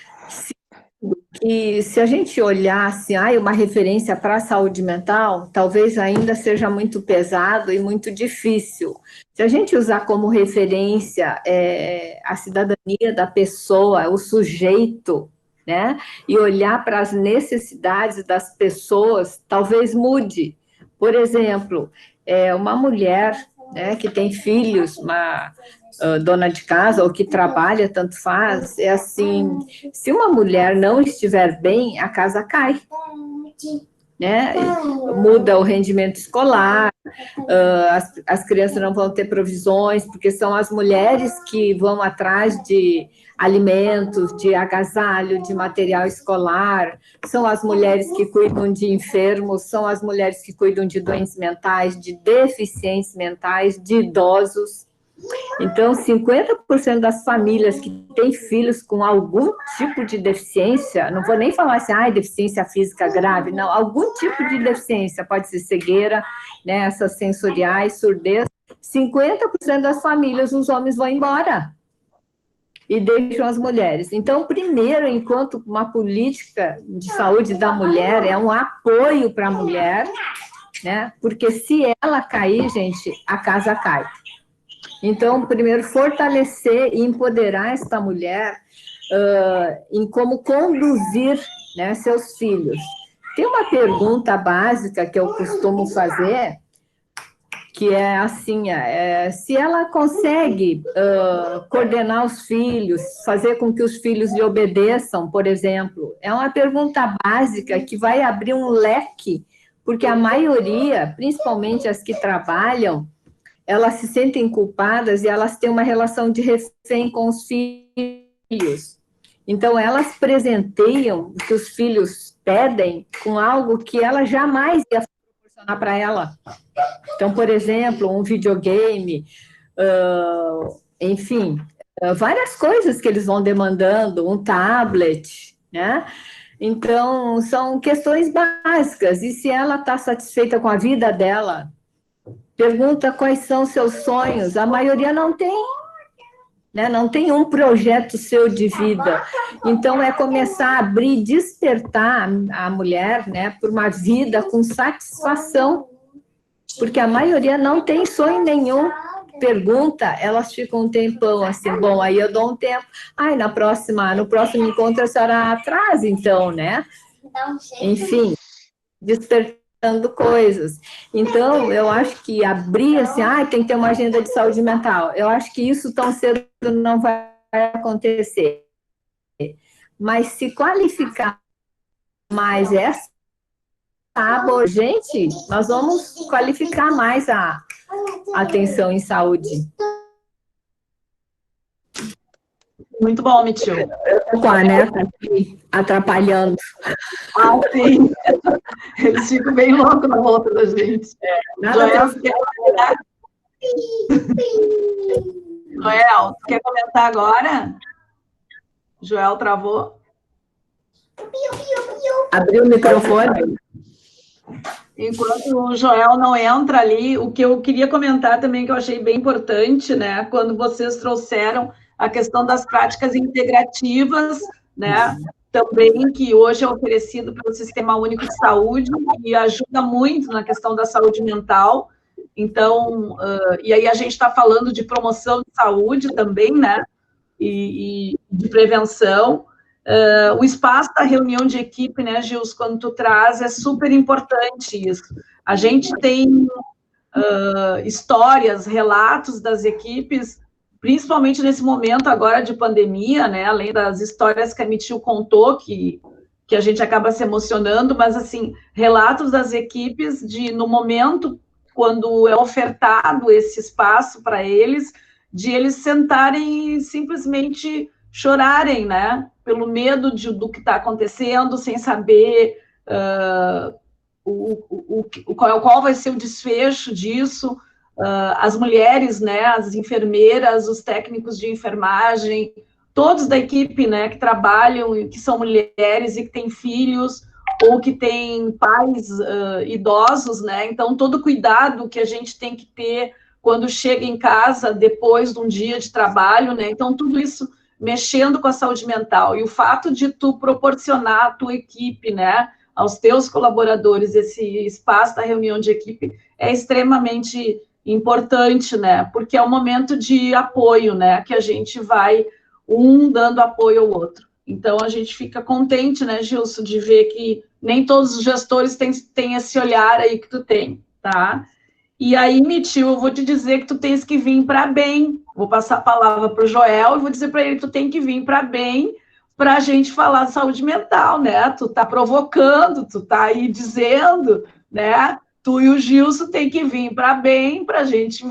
Se a gente olhar, assim, uma referência para a saúde mental, talvez ainda seja muito pesado e muito difícil. Se a gente usar como referência a cidadania da pessoa, o sujeito, né? E olhar para as necessidades das pessoas, talvez mude. Por exemplo, uma mulher, né, que tem filhos, uma dona de casa ou que trabalha, tanto faz, é assim, se uma mulher não estiver bem, a casa cai, né? Muda o rendimento escolar, as crianças não vão ter provisões, porque são as mulheres que vão atrás de alimentos, de agasalho, de material escolar, são as mulheres que cuidam de enfermos, são as mulheres que cuidam de doentes mentais, de deficientes mentais, de idosos. Então, 50% das famílias que têm filhos com algum tipo de deficiência, não vou nem falar assim, deficiência física grave, não, algum tipo de deficiência, pode ser cegueira, né, essas sensoriais, surdez, 50% das famílias, os homens vão embora e deixam as mulheres. Então, primeiro, enquanto uma política de saúde da mulher é um apoio para a mulher, né, porque se ela cair, gente, a casa cai. Então, primeiro, fortalecer e empoderar esta mulher em como conduzir, né, seus filhos. Tem uma pergunta básica que eu costumo fazer, que é assim, se ela consegue coordenar os filhos, fazer com que os filhos lhe obedeçam, por exemplo, é uma pergunta básica que vai abrir um leque, porque a maioria, principalmente as que trabalham, elas se sentem culpadas e elas têm uma relação de refém com os filhos. Então, elas presenteiam o que os filhos pedem com algo que ela jamais ia proporcionar para ela. Então, por exemplo, um videogame, enfim, várias coisas que eles vão demandando, um tablet, né? Então, são questões básicas. E se ela está satisfeita com a vida dela, pergunta quais são seus sonhos, a maioria não tem, né? Não tem um projeto seu de vida. Então, é começar a abrir, despertar a mulher, né, por uma vida com satisfação, porque a maioria não tem sonho nenhum. Pergunta, elas ficam um tempão assim, bom, aí eu dou um tempo, no próximo encontro a senhora traz, então, né? Enfim, despertando coisas. Então, eu acho que abrir assim, tem que ter uma agenda de saúde mental. Eu acho que isso tão cedo não vai acontecer. Mas se qualificar mais essa gente, nós vamos qualificar mais a atenção em saúde. Muito bom, Mitiu. Né? Tá aqui atrapalhando. Sim. Eles ficam bem loucos na volta da gente. Joel, tu quer comentar agora? Joel travou. Abriu o microfone. Enquanto o Joel não entra ali, o que eu queria comentar também, que eu achei bem importante, né, quando vocês trouxeram a questão das práticas integrativas, né, também, que hoje é oferecido pelo Sistema Único de Saúde e ajuda muito na questão da saúde mental. Então, e aí a gente está falando de promoção de saúde também, né, e de prevenção. O espaço da reunião de equipe, né, Gils, quando tu traz, é super importante isso. A gente tem histórias, relatos das equipes, principalmente nesse momento agora de pandemia, né, além das histórias que a Mitiu contou, que a gente acaba se emocionando, mas, assim, relatos das equipes no momento, quando é ofertado esse espaço para eles, de eles sentarem e simplesmente chorarem, né, pelo medo do que está acontecendo, sem saber qual vai ser o desfecho disso, as mulheres, né, as enfermeiras, os técnicos de enfermagem, todos da equipe, né, que trabalham, que são mulheres e que têm filhos, ou que têm pais idosos, né, então todo o cuidado que a gente tem que ter quando chega em casa depois de um dia de trabalho, né, então tudo isso mexendo com a saúde mental, e o fato de tu proporcionar à tua equipe, né, aos teus colaboradores esse espaço da reunião de equipe é extremamente importante, né, porque é um momento de apoio, né, que a gente vai um dando apoio ao outro. Então, a gente fica contente, né, Gilson, de ver que nem todos os gestores têm esse olhar aí que tu tem, tá? E aí, Mitil, eu vou te dizer que tu tens que vir para bem. Vou passar a palavra para o Joel e vou dizer para ele que tu tem que vir para bem para a gente falar de saúde mental, né? Tu tá provocando, tu tá aí dizendo, né? Tu e o Gilson tem que vir para bem para a gente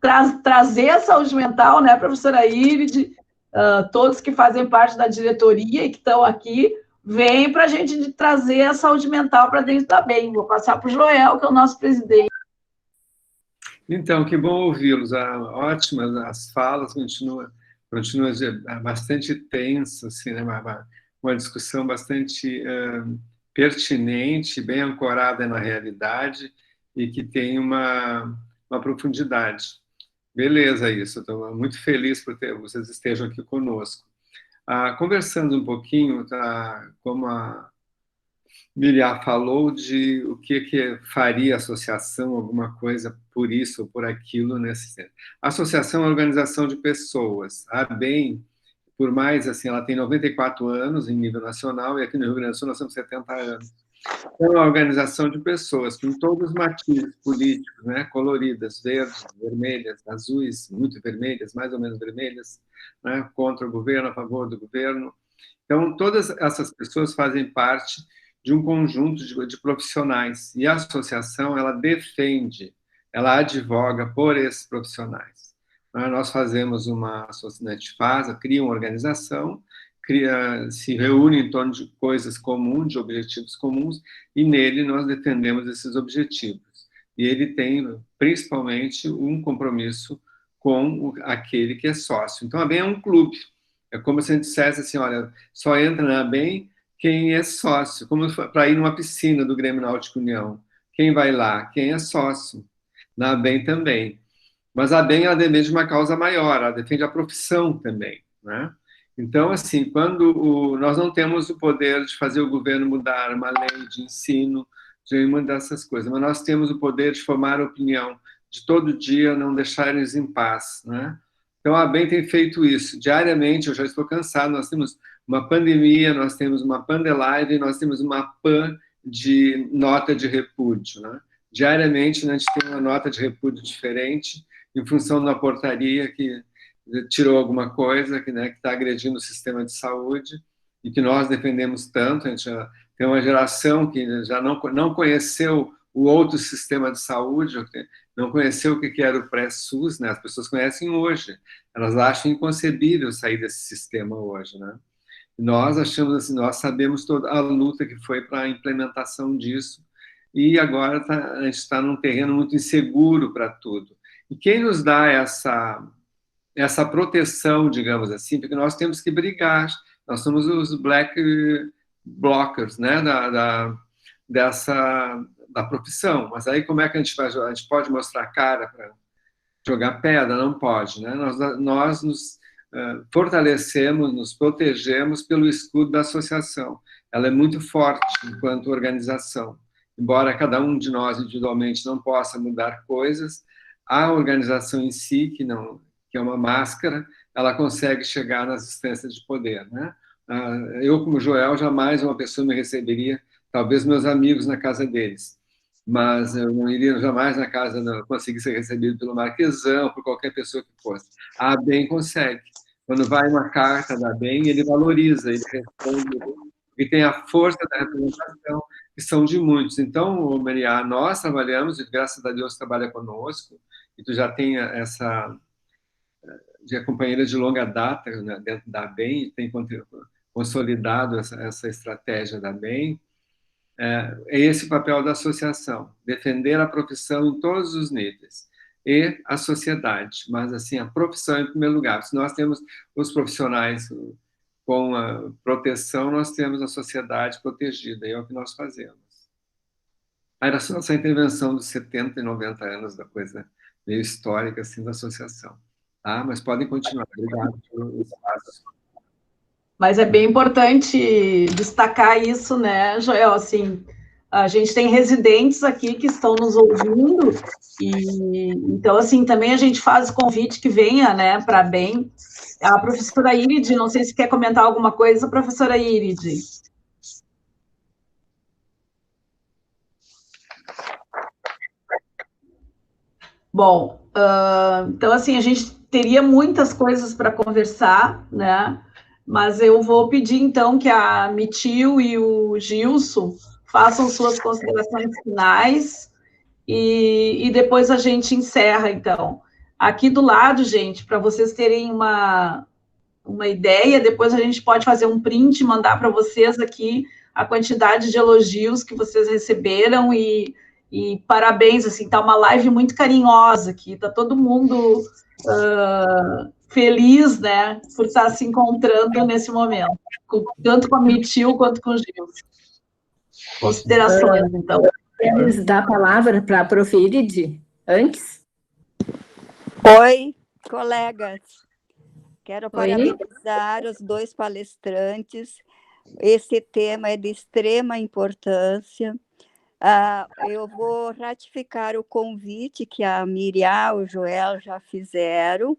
trazer a saúde mental, né, professora Iride, todos que fazem parte da diretoria e que estão aqui, vem para a gente trazer a saúde mental para dentro da BEM. Vou passar para o Joel, que é o nosso presidente. Então, que bom ouvi-los. Ótimas as falas, continua bastante tensa, assim, né? Uma discussão bastante pertinente, bem ancorada na realidade e que tem uma profundidade. Beleza, isso. Estou muito feliz por vocês estejam aqui conosco. Conversando um pouquinho, como a Miriam falou, de o que faria a associação, alguma coisa por isso ou por aquilo nesse centro. A associação é uma organização de pessoas. A BEM, por mais, assim, ela tem 94 anos em nível nacional, e aqui no Rio Grande do Sul nós temos 70 anos. É uma organização de pessoas com todos os matizes políticos, né, coloridas, verdes, vermelhas, azuis, muito vermelhas, mais ou menos vermelhas, né, contra o governo, a favor do governo. Então, todas essas pessoas fazem parte de um conjunto de profissionais, e a associação, ela defende, ela advoga por esses profissionais. Nós fazemos a gente cria uma organização, se reúne em torno de coisas comuns, de objetivos comuns, e nele nós defendemos esses objetivos. E ele tem, principalmente, um compromisso com aquele que é sócio. Então, a BEM é um clube. É como se a gente dissesse assim, olha, só entra na BEM quem é sócio, como para ir numa piscina do Grêmio Náutico União. Quem vai lá? Quem é sócio. Na BEM também. Mas a BEM, ela defende uma causa maior, ela defende a profissão também, né? Então, assim, quando nós não temos o poder de fazer o governo mudar uma lei de ensino, de uma dessas coisas, mas nós temos o poder de formar opinião, de todo dia não deixar eles em paz, né? Então, a BEM tem feito isso. Diariamente, eu já estou cansado, nós temos uma pandemia, nós temos uma pandelive, nós temos uma PAN de nota de repúdio, né? Diariamente, a gente tem uma nota de repúdio diferente, em função da portaria que tirou alguma coisa, que está agredindo o sistema de saúde, e que nós defendemos tanto. A gente já tem uma geração que já não conheceu o outro sistema de saúde, não conheceu o que era o pré-SUS, né? As pessoas conhecem hoje, elas acham inconcebível sair desse sistema hoje, né? Nós achamos assim, nós sabemos toda a luta que foi para a implementação disso, e agora a gente está num terreno muito inseguro para tudo. E quem nos dá essa proteção, digamos assim, porque nós temos que brigar, nós somos os black blockers, né, da profissão, mas aí como é que a gente pode mostrar a cara para jogar pedra? Não pode, né? Nós nos fortalecemos, nos protegemos pelo escudo da associação. Ela é muito forte enquanto organização. Embora cada um de nós individualmente não possa mudar coisas, a organização em si, que é uma máscara, ela consegue chegar nas instâncias de poder, né? Eu, como Joel, jamais uma pessoa me receberia, talvez meus amigos na casa deles, mas eu não iria jamais na casa, não conseguir ser recebido pelo Marquesão, por qualquer pessoa que fosse. A BEM consegue. Quando vai uma carta da BEM, ele valoriza, ele responde, e tem a força da representação, que são de muitos. Então, Maria, nós trabalhamos, e graças a Deus trabalha conosco, e tu já tem essa de companheira de longa data, né, dentro da BEM, tem consolidado essa estratégia da BEM. É esse o papel da associação, defender a profissão em todos os níveis. e a sociedade. Mas, assim, a profissão em primeiro lugar. Se nós temos os profissionais com a proteção, nós temos a sociedade protegida, e é o que nós fazemos. Era só essa intervenção dos 70 e 90 anos da coisa meio histórica, assim, da associação. Tá? Mas podem continuar. Obrigado pelo espaço. Mas é bem importante destacar isso, né, Joel? Assim, a gente tem residentes aqui que estão nos ouvindo, e então, assim, também a gente faz o convite que venha, né, para bem. A professora Irid, não sei se quer comentar alguma coisa, professora Irid. Bom, então, assim, a gente teria muitas coisas para conversar, né? Mas eu vou pedir, então, que a Mitil e o Gilson façam suas considerações finais e depois a gente encerra, então. Aqui do lado, gente, para vocês terem uma ideia, depois a gente pode fazer um print e mandar para vocês aqui a quantidade de elogios que vocês receberam e parabéns, assim, tá uma live muito carinhosa aqui, tá todo mundo feliz, né, por estar se encontrando nesse momento, tanto com a Mitil quanto com o Gilson. Considerações, então. Queres dar a palavra para a Prof. Irid antes? Oi, colegas. Quero parabenizar os dois palestrantes. Esse tema é de extrema importância. Eu vou ratificar o convite que a Miriam e o Joel já fizeram.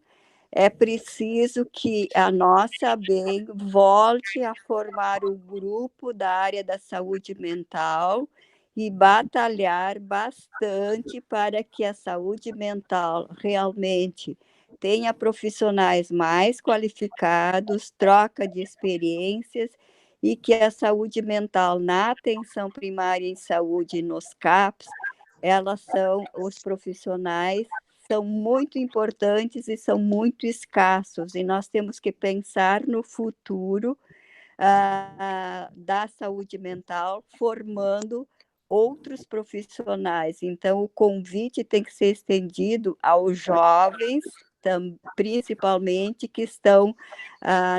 É preciso que a nossa ABEM volte a formar o grupo da área da saúde mental e batalhar bastante para que a saúde mental realmente tenha profissionais mais qualificados, troca de experiências, e que a saúde mental na atenção primária em saúde nos CAPs, os profissionais são muito importantes e são muito escassos, e nós temos que pensar no futuro da saúde mental, formando outros profissionais. Então, o convite tem que ser estendido aos jovens, principalmente, que estão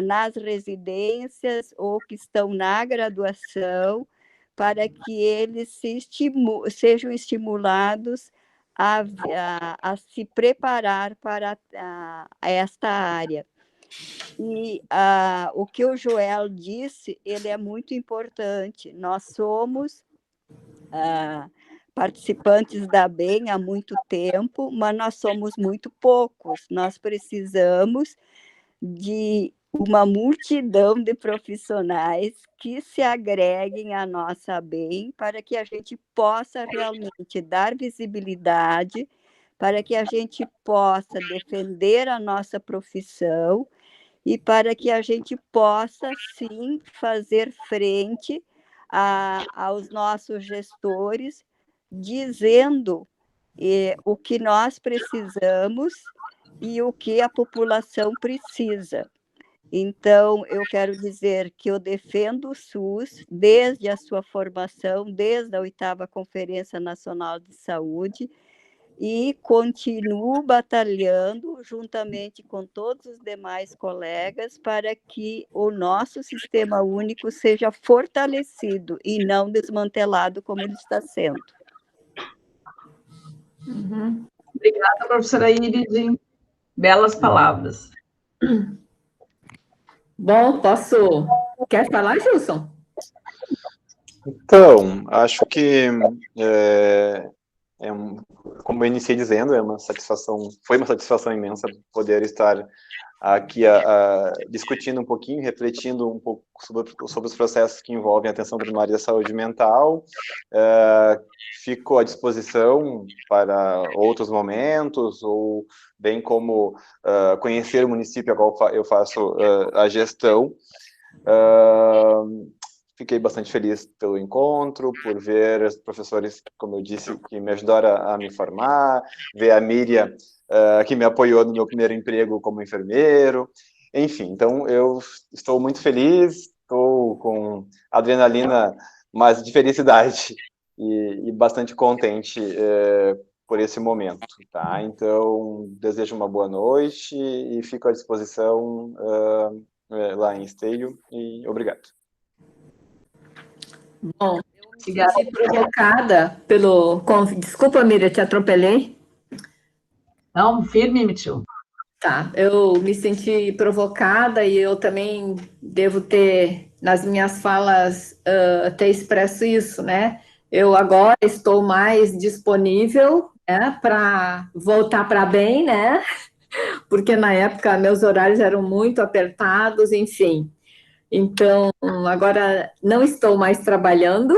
nas residências ou que estão na graduação, para que eles sejam estimulados a se preparar para esta área. E o que o Joel disse, ele é muito importante. Nós somos participantes da ABEM há muito tempo, mas nós somos muito poucos. Nós precisamos de uma multidão de profissionais que se agreguem à nossa ABEM para que a gente possa realmente dar visibilidade, para que a gente possa defender a nossa profissão e para que a gente possa, sim, fazer frente aos nossos gestores, dizendo o que nós precisamos e o que a população precisa. Então, eu quero dizer que eu defendo o SUS desde a sua formação, desde a 8ª Conferência Nacional de Saúde, e continuo batalhando juntamente com todos os demais colegas para que o nosso sistema único seja fortalecido e não desmantelado como ele está sendo. Uhum. Obrigada, professora Irid. Belas palavras. Bom, Quer falar, Gilson? Então, acho que, como eu iniciei dizendo, foi uma satisfação imensa poder estar aqui discutindo um pouquinho, refletindo um pouco sobre os processos que envolvem a atenção primária da saúde mental. Fico à disposição para outros momentos, ou bem como conhecer o município a qual eu faço a gestão. Fiquei bastante feliz pelo encontro, por ver os professores, como eu disse, que me ajudaram a me formar, ver a Miriam, que me apoiou no meu primeiro emprego como enfermeiro. Enfim, então eu estou muito feliz, estou com adrenalina, mas de felicidade, e bastante contente por esse momento, tá? Então, desejo uma boa noite e fico à disposição lá em Esteio, e obrigado. Bom, eu me senti provocada pelo... Desculpa, Miriam, te atropelei? Não, firme, Mitiu. Tá, eu me senti provocada e eu também devo ter, nas minhas falas, ter expresso isso, né? Eu agora estou mais disponível, né, para voltar para bem, né? Porque na época meus horários eram muito apertados, enfim. Então, agora não estou mais trabalhando,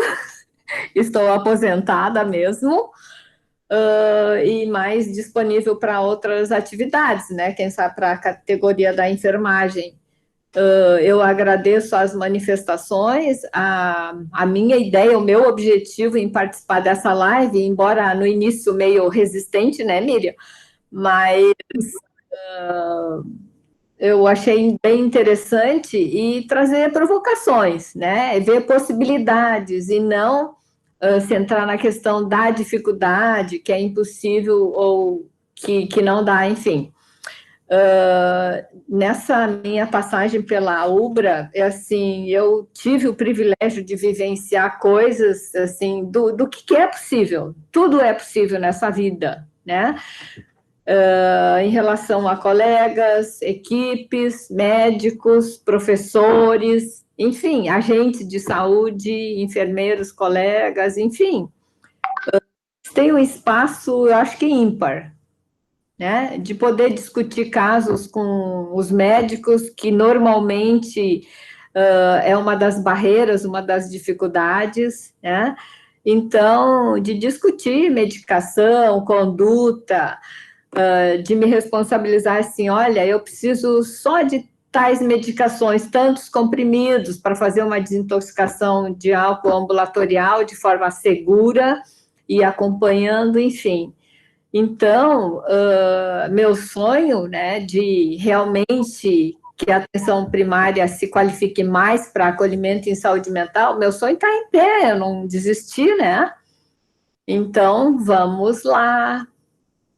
estou aposentada mesmo, e mais disponível para outras atividades, né? Quem sabe para a categoria da enfermagem. Eu agradeço as manifestações, a minha ideia, o meu objetivo em participar dessa live, embora no início meio resistente, né, Miriam? Mas eu achei bem interessante e trazer provocações, né? Ver possibilidades e não centrar na questão da dificuldade, que é impossível ou que não dá, enfim. Nessa minha passagem pela UBRA, assim, eu tive o privilégio de vivenciar coisas assim do que é possível. Tudo é possível nessa vida, né? Em relação a colegas, equipes, médicos, professores, enfim, agentes de saúde, enfermeiros, colegas, enfim. Tem um espaço, eu acho que ímpar, né, de poder discutir casos com os médicos, que normalmente é uma das barreiras, uma das dificuldades, né? Então, de discutir medicação, conduta, de me responsabilizar assim, olha, eu preciso só de tais medicações, tantos comprimidos para fazer uma desintoxicação de álcool ambulatorial de forma segura e acompanhando, enfim. Então, meu sonho, né, de realmente que a atenção primária se qualifique mais para acolhimento em saúde mental, meu sonho está em pé, eu não desisti, né? Então, vamos lá.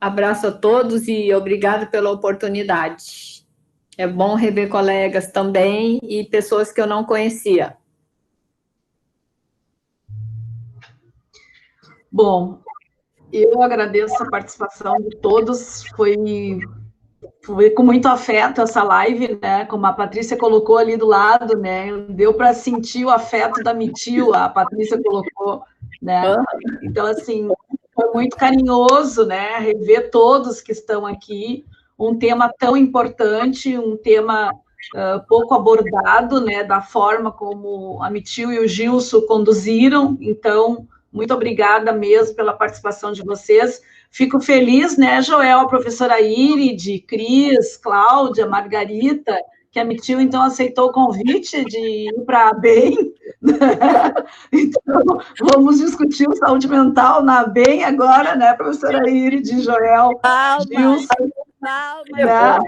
Abraço a todos e obrigado pela oportunidade. É bom rever colegas também e pessoas que eu não conhecia. Bom, eu agradeço a participação de todos, foi com muito afeto essa live, né? Como a Patrícia colocou ali do lado, né? Deu para sentir o afeto da Mitiu, a Patrícia colocou, né? Então, assim, foi muito carinhoso, né? Rever todos que estão aqui, um tema tão importante, um tema pouco abordado, né? Da forma como a Mitiu e o Gilson conduziram. Então, muito obrigada mesmo pela participação de vocês. Fico feliz, né, Joel, a professora Iride, Cris, Cláudia, Margarita, que a Mitiu, então, aceitou o convite de ir para a BEM. Então, vamos discutir o saúde mental na BEM agora, né, professora Iride, Joel, Gilson. Né?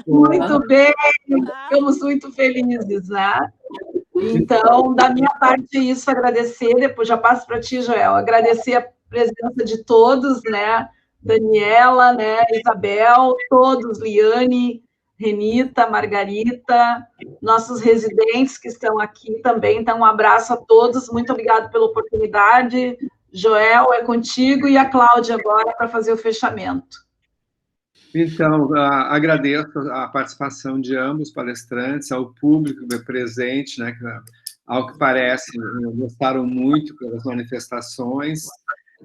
Muito bem, ficamos muito felizes, né? Então, da minha parte, isso, agradecer, depois já passo para ti, Joel, agradecer a presença de todos, né? Daniela, né? Isabel, todos, Liane, Renita, Margarita, nossos residentes que estão aqui também. Então, um abraço a todos, muito obrigado pela oportunidade. Joel, é contigo, e a Cláudia agora para fazer o fechamento. Então, agradeço a participação de ambos palestrantes, ao público presente, né, que, ao que parece, gostaram muito pelas manifestações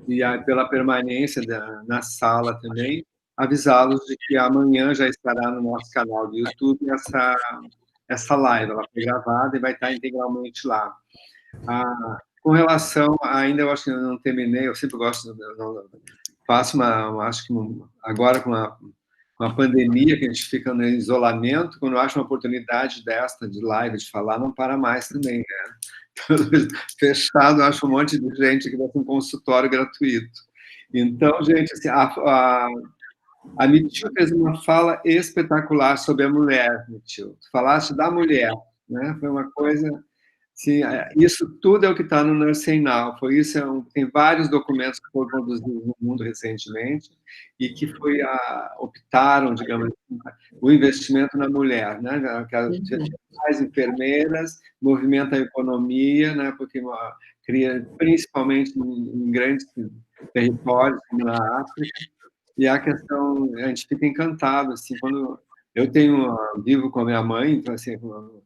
e pela permanência na sala também. Avisá-los de que amanhã já estará no nosso canal do YouTube essa live. Ela foi gravada e vai estar integralmente lá. Com relação, ainda eu acho que eu não terminei, eu sempre gosto, faço acho que agora com a pandemia, que a gente fica no isolamento, quando eu acho uma oportunidade desta de live, de falar, não para mais também, né? Fechado, eu acho um monte de gente que vai ter um consultório gratuito. Então, gente, assim, a Mitiu fez uma fala espetacular sobre a mulher, Mitiu. Tu falaste da mulher, né? Foi uma coisa Sim, isso tudo é o que está no Nursing Now. Tem vários documentos que foram produzidos no mundo recentemente e que optaram, digamos assim, o investimento na mulher, né? As enfermeiras, movimenta a economia, né? Porque cria, principalmente em grandes territórios, como na África, e a questão, a gente fica encantado, assim, quando eu vivo com a minha mãe, então, assim, eu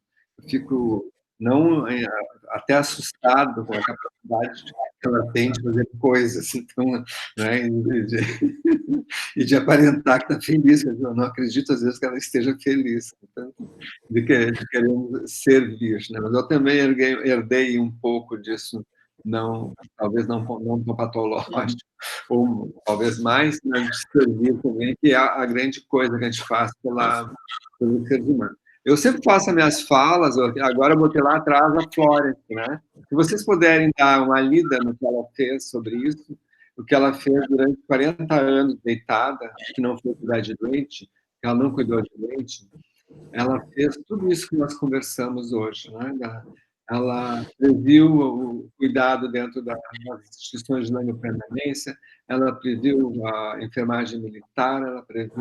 fico até assustado com a capacidade que ela tem de fazer coisas, então, né, e de aparentar que está feliz. Eu não acredito, às vezes, que ela esteja feliz, de querer servir. Né? Mas eu também herdei um pouco disso, talvez não tão patológico, ou talvez mais, né, de servir também, que é a grande coisa que a gente faz pelos seres humanos. Eu sempre faço as minhas falas, agora eu botei lá atrás a Florence, né? Se vocês puderem dar uma lida no que ela fez sobre isso, o que ela fez durante 40 anos deitada, que não foi cuidar de doente, ela não cuidou de doente, ela fez tudo isso que nós conversamos hoje, né? Ela previu o cuidado dentro das instituições de longa permanência, ela previu a enfermagem militar, ela previu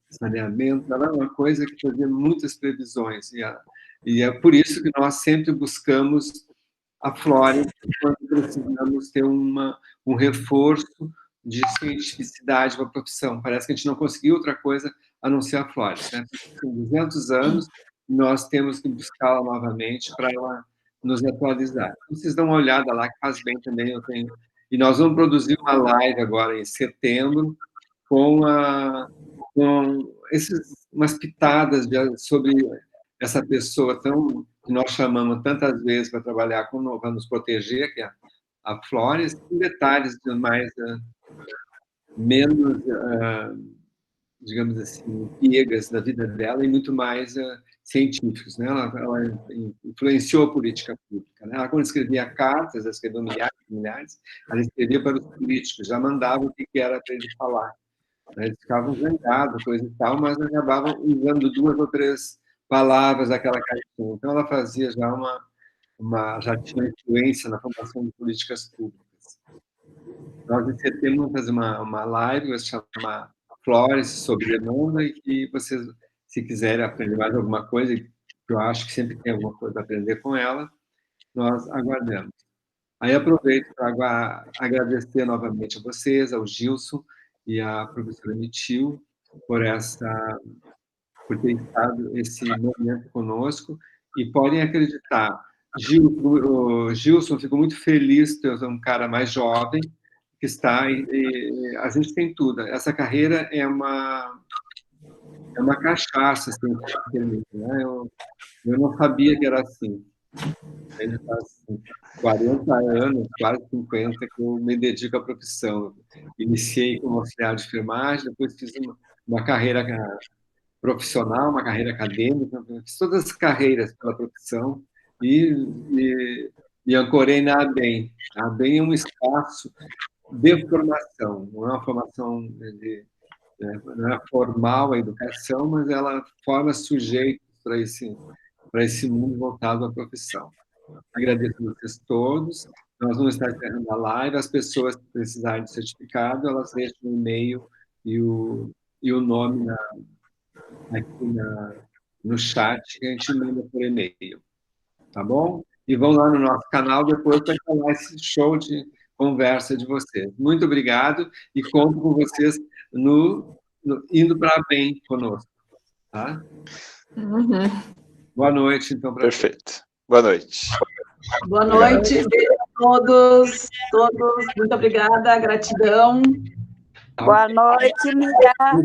saneamento, ela é uma coisa que fazia muitas previsões, e é por isso que nós sempre buscamos a Flórida quando precisamos ter um reforço de cientificidade para a profissão. Parece que a gente não conseguiu outra coisa a não ser a Flórida. Né? Tem 200 anos, nós temos que buscá-la novamente para ela nos atualizar. Vocês dão uma olhada lá, que faz bem também, E nós vamos produzir uma live agora em setembro, com umas pitadas sobre essa pessoa que nós chamamos tantas vezes para trabalhar para nos proteger, que é a Flores, com detalhes menos, digamos assim, piegas da vida dela e muito mais científicos. Né? Ela influenciou a política pública. Né? Ela, quando escrevia cartas, ela escreveu milhares, ela escrevia para os políticos, já mandava o que era para ele falar. Eles ficavam zangados, coisa e tal, mas acabavam usando 2 ou 3 palavras daquela caixinha. Então, ela fazia já tinha influência na formação de políticas públicas. Nós, em setembro, vamos fazer uma live, vai se chamar Flores sobre demanda, e que vocês, se quiserem aprender mais alguma coisa, que eu acho que sempre tem alguma coisa a aprender com ela, nós aguardamos. Aí aproveito para agradecer novamente a vocês, ao Gilson e à professora Mitil, por ter estado esse momento conosco, e podem acreditar, Gilson, fico muito feliz de ter um cara mais jovem que está, e a gente tem tudo. Essa carreira é uma cachaça, assim, né? Eu não sabia que era assim. Ele faz 40 anos, quase 50, que eu me dedico à profissão. Iniciei como auxiliar de enfermagem, depois fiz uma carreira profissional, uma carreira acadêmica, fiz todas as carreiras pela profissão e ancorei na ABEM. A ABEM é um espaço de formação, não é uma formação não é formal a educação, mas ela forma sujeitos para esse mundo voltado à profissão. Agradeço a vocês todos. Nós vamos estar encerrando a live. As pessoas que precisarem de certificado, elas deixam o e-mail e o nome aqui no chat, que a gente manda por e-mail. Tá bom? E vão lá no nosso canal depois para falar esse show de conversa de vocês. Muito obrigado e conto com vocês indo para a BEM conosco. Tá? Uhum. Boa noite, então. Perfeito. Boa noite. Boa noite, beijo a todos. Muito obrigada, gratidão. Boa noite, Miriam.